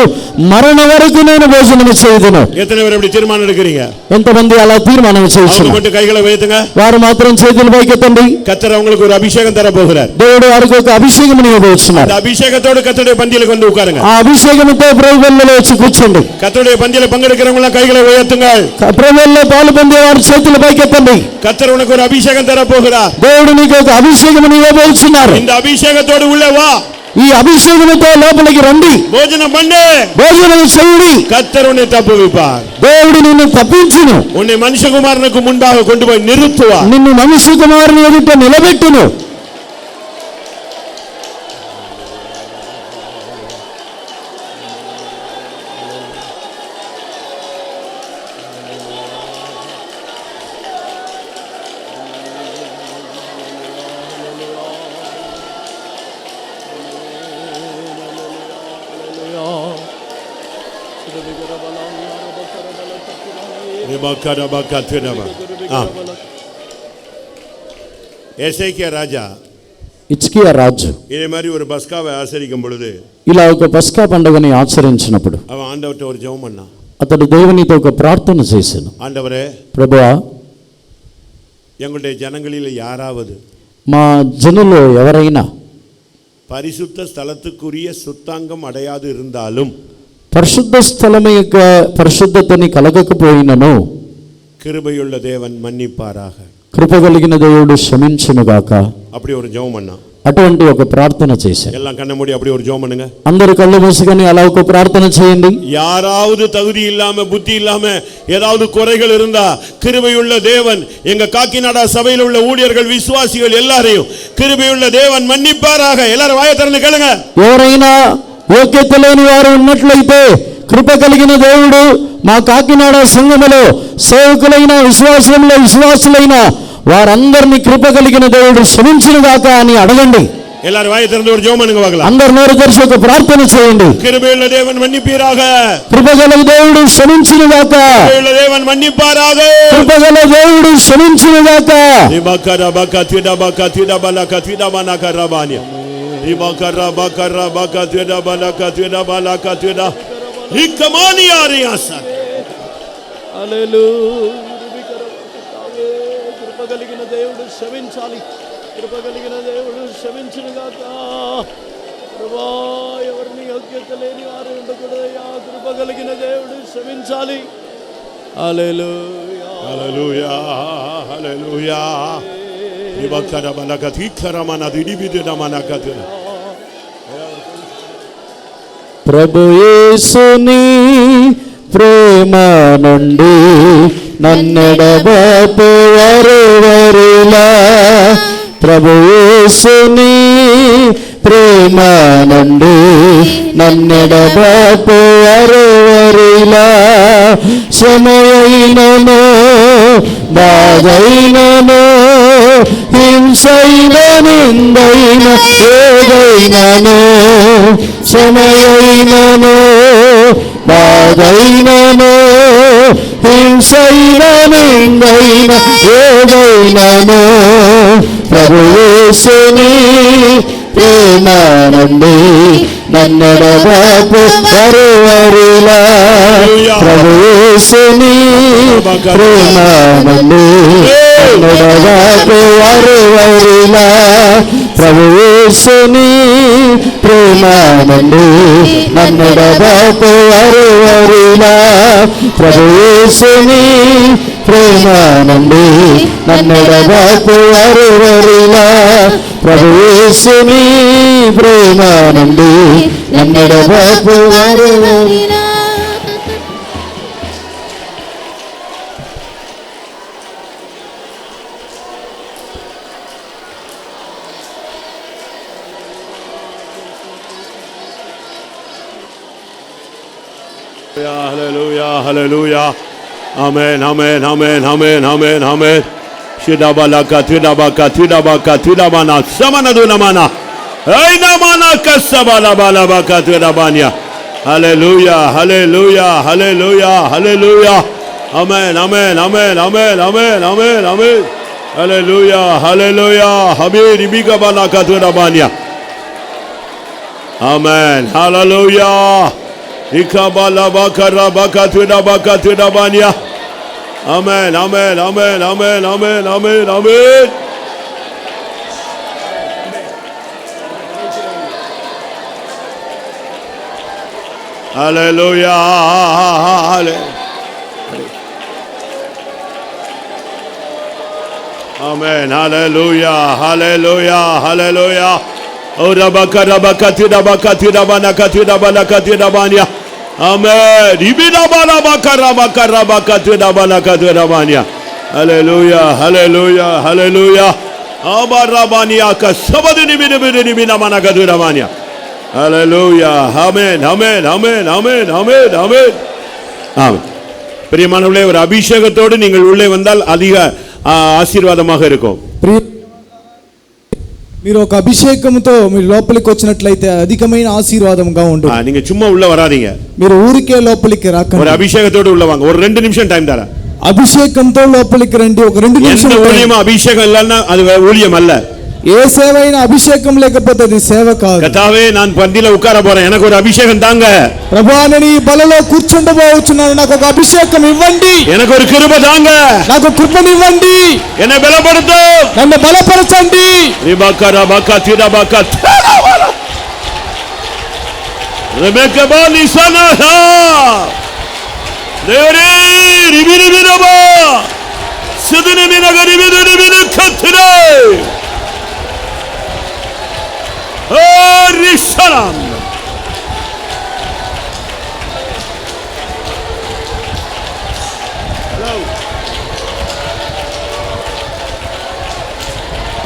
మరణ వరకు నేను భోజనము చేయుదును. எத்தனை பேர் இப்படி தீர்மானம் எடுக்கிறீங்க? ఎంతమంది అలా తీర్మానం చేస్తున్నారు? மட்டும் கைகளை வைத்துங்க. వారు మాత్రం చేతులు పైకెత్తండి. கர்த்தர் உங்களுக்கு ஒரு அபிஷேகம் தர போகிறார். దేవుడు వారికి ఒక అభిషేకం ఇవ్వబోతున్నారు. அந்த அபிஷேகத்தோடு கர்த்தருடைய பந்தியில வந்து உட்காருங்க. ఆ అభిషేకంతో ప్రభువులో వచ్చి కూర్చోండి. கர்த்தருடைய பந்தியில பங்கெடுக்கிறவங்க எல்லாம் கைகளை உயர்த்துங்கள். ప్రభువులో పాలు పొందే వారు చేతులు పైకెత్తండి. கர்த்தர் உனக்கு ஒரு அபிஷேகம் தர போகிறார். దేవుడు నీకు ఒక అభిషేకం ఇవ్వబోతున్నారు. இந்த அபிஷேகத்தோடு உள்ள வா. ఈ అభిషేకంతో లోపలికి రండి. భోజనం பண்ணு. భోజనం చేయండి. கர்த்தர் உன்னை தப்புவிப்பார். దేవుడు నిన్ను తప్పించును. உன்னை மனுஷகுமாரனுக்கு முன்பாக கொண்டு போய் நிறுத்துவார். నిన్ను మనుష్య కుమారుని ఎదుట నిలబెట్టును. எசேக்கியா ராஜா హిజ్కియా రాజు இதே மாதிரி ஒரு பஸ்காவை ஆசரிக்கும் பொழுது ఇలా ఒక పస్కా పండుగని ఆచరించినప్పుడు அவன் ஆண்டவர்கிட்ட ஒரு ஜெபம் பண்ணான். అతడు దేవునితో ఒక ప్రార్థన చేశాను. ஆண்டவரே, ప్రభువా, எங்களுடைய ஜனங்களில் யாராவது మా జనులో ఎవరైనా பரிசுத்த ஸ்தலத்துக்குரிய சுத்தாங்கம் அடையாது இருந்தாலும் పరిశుద్ధ స్థలం యొక్క పరిశుద్ధతని కలగకపోయినను கிருபையுள்ள தேவன் மன்னிப்பாராக. కృప కలిగిన దేవుడు క్షమించునుగాక. அப்படி ஒரு ஜெபம் பண்ணான். అటువంటి ఒక ప్రార్థన చేశాను. எல்லாம் கண்ண மூடி அப்படி ஒரு ஜெபம் பண்ணுங்க. అందరు కళ్ళు మూసుకొని అలా ఒక ప్రార్థన చేయండి. யாராவது தகுதி இல்லாம புத்தி இல்லாம ஏதாவது குறைகள் இருந்தா கிருபையுள்ள தேவன் எங்க காக்கிநாடா சபையில் உள்ள ஊழியர்கள் விசுவாசிகள் எல்லாரையும் கிருபையுள்ள தேவன் மன்னிப்பாராக. எல்லாரும் வாயை திறந்து கேளுங்க. ఎవరైనా యోగ్యత లేని వారు ఉన్నట్లయితే కృప కలిగిన దేవుడు మా కాకినాడ సంఘములో సేవకులైన విశ్వాసులైన వారందరినీ కృప కలిగిన దేవుడు క్షమించునుగాక అని అడగండి. எல்லாரும் வாயை திறந்து ஒரு ஜெபம் பண்ணுங்க பார்க்கலாம். అందరూ నోరు తెరిచి ఒక ప్రార్థన చేయండి. கிருபையுள்ள தேவன் மன்னிப்பீராக. కృపగల దేవుడు క్షమించునుగాక. கிருபையுள்ள தேவன் மன்னிப்பாராக. కృపగల దేవుడు క్షమించునుగాక. రిబకర బకతిద బకతిద బలకతిద మనకరబాని రిబకర బకర బకతిద బలకతిద బలకతిద ఇకమానియారియాస. హల్లెలూయా. కృప కలిగిన దేవుడు క్షమించాలి. కృప కలిగిన దేవుడు క్షమించునుగాక. ప్రభువా, ఎవరిని యోగ్యత లేని వారు ఉండకూడదయ్యా. కృప కలిగిన దేవుడు క్షమించాలి. హల్లెలూయా, హల్లెలూయా, హల్లెలూయా. రిబకర బలకతి కరమన దిడిబిదిన మనకతిద. ప్రభు యేసుని ప్రేమ నుండి నన్నెడబాపు వరువరులా. ప్రభు యేసుని ప్రేమ నుండి నన్నెడబాపు వరువరులా. శ్రమయైనను బాధైనను హింసైన నిందైన ఏదైనను శ్రమయైనను బాధైనను హింసైన నిందైన ఏదైనను ప్రభు యేసుని ప్రేమ నుండి నన్నెడబాపు వరువరులా. ప్రభు యేసుని ప్రేమ నుండి నన్నెడబాపు వరువరులా. ప్రభు యేసుని ప్రేమ నుండి నన్నెడబాపు వరువరులా. ప్రభు యేసుని ప్రేమ నుండి నన్నెడబాపు వరువరులా. ప్రభు యేసుని ప్రేమ నుండి నన్నెడబాపు వరువరులా. Hallelujah, hallelujah. Amen, amen, amen, amen, amen, amen. Shidabalaka, tidabaka, tidabaka, tidabana, samanadunamana. Ainamana kasabalabalabaka, tidabania. Hallelujah, hallelujah, hallelujah, hallelujah. Amen, amen, amen, amen, amen, amen, amen. Hallelujah, hallelujah. Habib Ibika Balaka Tudabania. Amen, hallelujah. Ikabala Bakara Baka Tudabania. Amen, amen, amen, amen, amen, amen, amen. Hallelujah, hallelujah. Amen, hallelujah, hallelujah, hallelujah. Ora bakara bakatida bakatida banakatida banakatida banya. Amen. Ibida bana bakara bakara bakatida banakatida banya. Hallelujah, hallelujah, hallelujah. Abarabania kasabadini bini bina manakatida banya. Hallelujah, amen, amen, amen, amen, amen, amen. Amen. பிரியமானவர்களே, ஒரு அபிஷேகத்தோடு நீங்கள் உள்ளே வந்தால் அதிக ఆశీర్వాదமாக இருக்கும். మీరు ఒక అభిషేకంతో మీరు లోపలికి వచ్చినట్లయితే అధికమైన ఆశీర్వాదంగా ఉంటుంది. நீங்க சும்மா உள்ள வராதீங்க. మీరు ఊరికే లోపలికి రాకండి. ஒரு அபிஷேகத்தோடு உள்ள வாங்க. ஒரு 2 நிமிஷம் டைம் தரேன். అభిషేకంతో లోపలికి రండి. ఒక 2 నిమిషాలు. ஊழியம் அபிஷேகம் இல்லன்னா அது ஊழியம் அல்ல. ఏ సేవైనా అభిషేకం లేకపోతే అది సేవ కాదు. కర్తావే நான் பந்தில உட்கார போறேன். எனக்கு ஒரு அபிஷேகம் தாங்க. ప్రభువా నేను ఈ బలలో కూర్చుండబోతున్నాను. నాకు ఒక అభిషేకం ఇవ్వండి. எனக்கு ஒரு கிருபை தாங்க. నాకు కృపనివ్వండి. என்னை பலப்படுத்து. నన్ను బలపరచండి. ரிபக்கரா பக்கத்திரா பக்கத். ரெபெக்கா பாலி சனஹா. தேவரே ரிபிரிபிரபா. சிதனே மினகரி மினகரி கத்ரே. Risharam. Hello.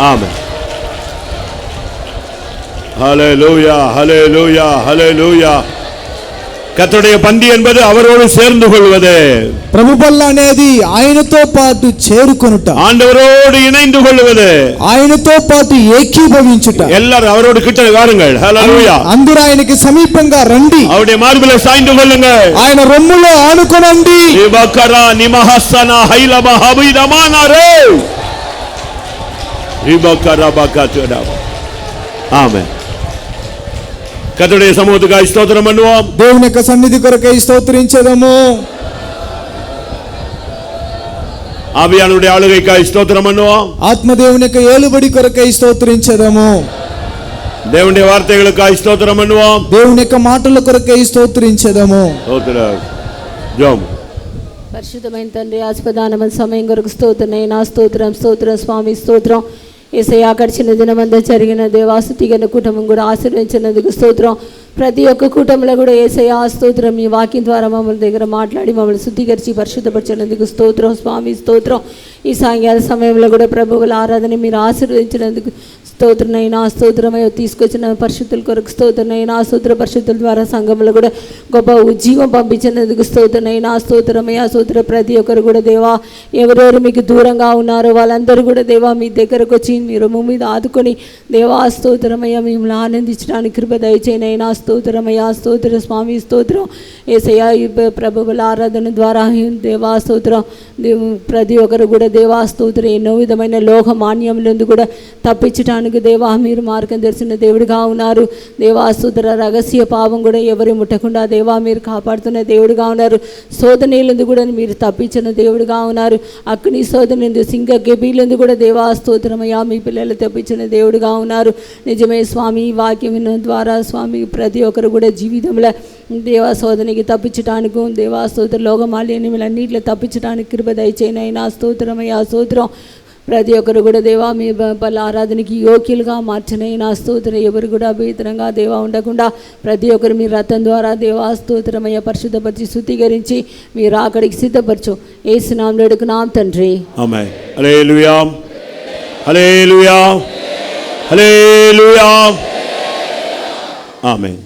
Amen. Hallelujah, hallelujah, hallelujah. கர்த்தருடைய பந்தி என்பது அவரோடு சேர்ந்து கொள்வது. ప్రభు బల్ల అనేది ఆయనతో పాటు చేరుకొనుట. ஆண்டவரோடு இணைந்து கொள்வது. ఆయనతో పాటు ఏకీభవించుట. எல்லாரும் அவரோடு கிட்ட வாருங்கள். ஹalleluya. అందరూ ఆయనకి సమీపంగా రండి. அவருடைய மார்பிலே சாய்ந்து கொள்ளுங்கள். ఆయన రొమ్ములో ఆనుకొనండి. రిబకరా నిమహసనా హైలమ హబిదమానరే. రిబకరా బకతడా. ఆమేన్. கர்த்தருடைய சமூகத்துக்காய் ஸ்தோத்திரம் பண்ணுவோம். దేవుని యొక్క సన్నిధి కొరకై స్తోత్రించెదము. ஆவியானவருடைய ஆளுகைக்காய் ஸ்தோத்திரம் பண்ணுவோம். ఆత్మదేవుని యొక్క ఏలుబడి కొరకై స్తోత్రించెదము. தேவனுடைய வார்த்தைகளுக்காய் ஸ்தோத்திரம் பண்ணுவோம். దేవుని యొక్క మాటల కొరకై స్తోత్రించెదము. ஸ்தோத்திரம். ஜெபம். పరిశుద్ధమైన తండ్రి, ఆస్పదానమైన సమయం కొరకు స్తోత్రనైనా స్తోత్రం స్తోత్రం స్వామి స్తోత్రం. యేసయ్యా గడిచిన దినమంతా జరిగిన దేవాస్తుతిగన కుటుంబం కూడా ఆశీర్వదించినందుకు స్తోత్రం. ప్రతి ఒక్క కుటుంబంలో కూడా యేసయ్యా స్తోత్రం. మీ వాక్యం ద్వారా మమ్మల్ని దగ్గర మాట్లాడి మమ్మల్ని శుద్ధీకరించి పరిశుద్ధపరిచినందుకు స్తోత్రం స్వామి స్తోత్రం. ఈ సాయంకాల సమయంలో కూడా ప్రభువుల ఆరాధన మీరు ఆశీర్వదించినందుకు స్తోత్రనైనా స్తోత్రమై తీసుకొచ్చిన పరిశుద్ధుల కొరకు స్తోత్రనైనా స్తోత్ర పరిశుద్ధుల ద్వారా సంఘంలో కూడా గొప్ప ఉజ్జీవం పంపించినందుకు స్తోత్రనైనా స్తోత్రమయ్యా స్తోత్ర. ప్రతి ఒక్కరు కూడా దేవా ఎవరెవరు మీకు దూరంగా ఉన్నారో వాళ్ళందరూ కూడా దేవా మీ దగ్గరకు వచ్చి మీరు మీద ఆదుకొని దేవా స్తోత్రమయ్యా మిమ్మల్ని ఆనందించడానికి కృప దయచేయనైనా స్తోత్రమయ్యా స్తోత్ర స్వామి స్తోత్రం. యేసయ్యా ఈ ప్రభువుల ఆరాధన ద్వారా దేవా స్తోత్రం. ప్రతి ఒక్కరు కూడా దేవా స్తోత్రం ఎన్నో విధమైన లోక మాన్యములందు కూడా తప్పించడానికి దేవా మీరు మార్గం తెరిచిన దేవుడిగా ఉన్నారు. దేవా స్తోత్ర. రహస్య పాపం కూడా ఎవరు ముట్టకుండా దేవా మీరు కాపాడుతున్న దేవుడిగా ఉన్నారు. శోధనలందు కూడా మీరు తప్పించిన దేవుడిగా ఉన్నారు. అగ్ని శోధనందు సింగ గెబీలందు కూడా దేవా స్తోత్రమయ్యా మీ పిల్లలు తప్పించిన దేవుడిగా ఉన్నారు. నిజమే స్వామి. ఈ వాక్యం ద్వారా స్వామి ప్రతి ఒక్కరు కూడా జీవితంలో దేవా శోధనకి తప్పించడానికి దేవా స్తోత్ర లోకమాల్యములన్నింటిలో తప్పించడానికి కృప దయచేయనైనా స్తోత్రమయ్యా స్తోత్రం. ప్రతి ఒక్కరు కూడా దేవా మీ బల ఆరాధనకి యోగ్యులుగా మార్చనైనా స్తోత్రం. ఎవరు కూడా అభ్యంతరంగా దేవా ఉండకుండా ప్రతి ఒక్కరు మీ రథం ద్వారా దేవా స్తోత్రమయ్య పరిశుద్ధపరిచి శుద్ధీకరించి మీరు అక్కడికి సిద్ధపరచు. యేసు నామములో అడుగుతున్నాం తండ్రి. ఆమేన్. హల్లెలూయా. హల్లెలూయా. హల్లెలూయా. ఆమేన్.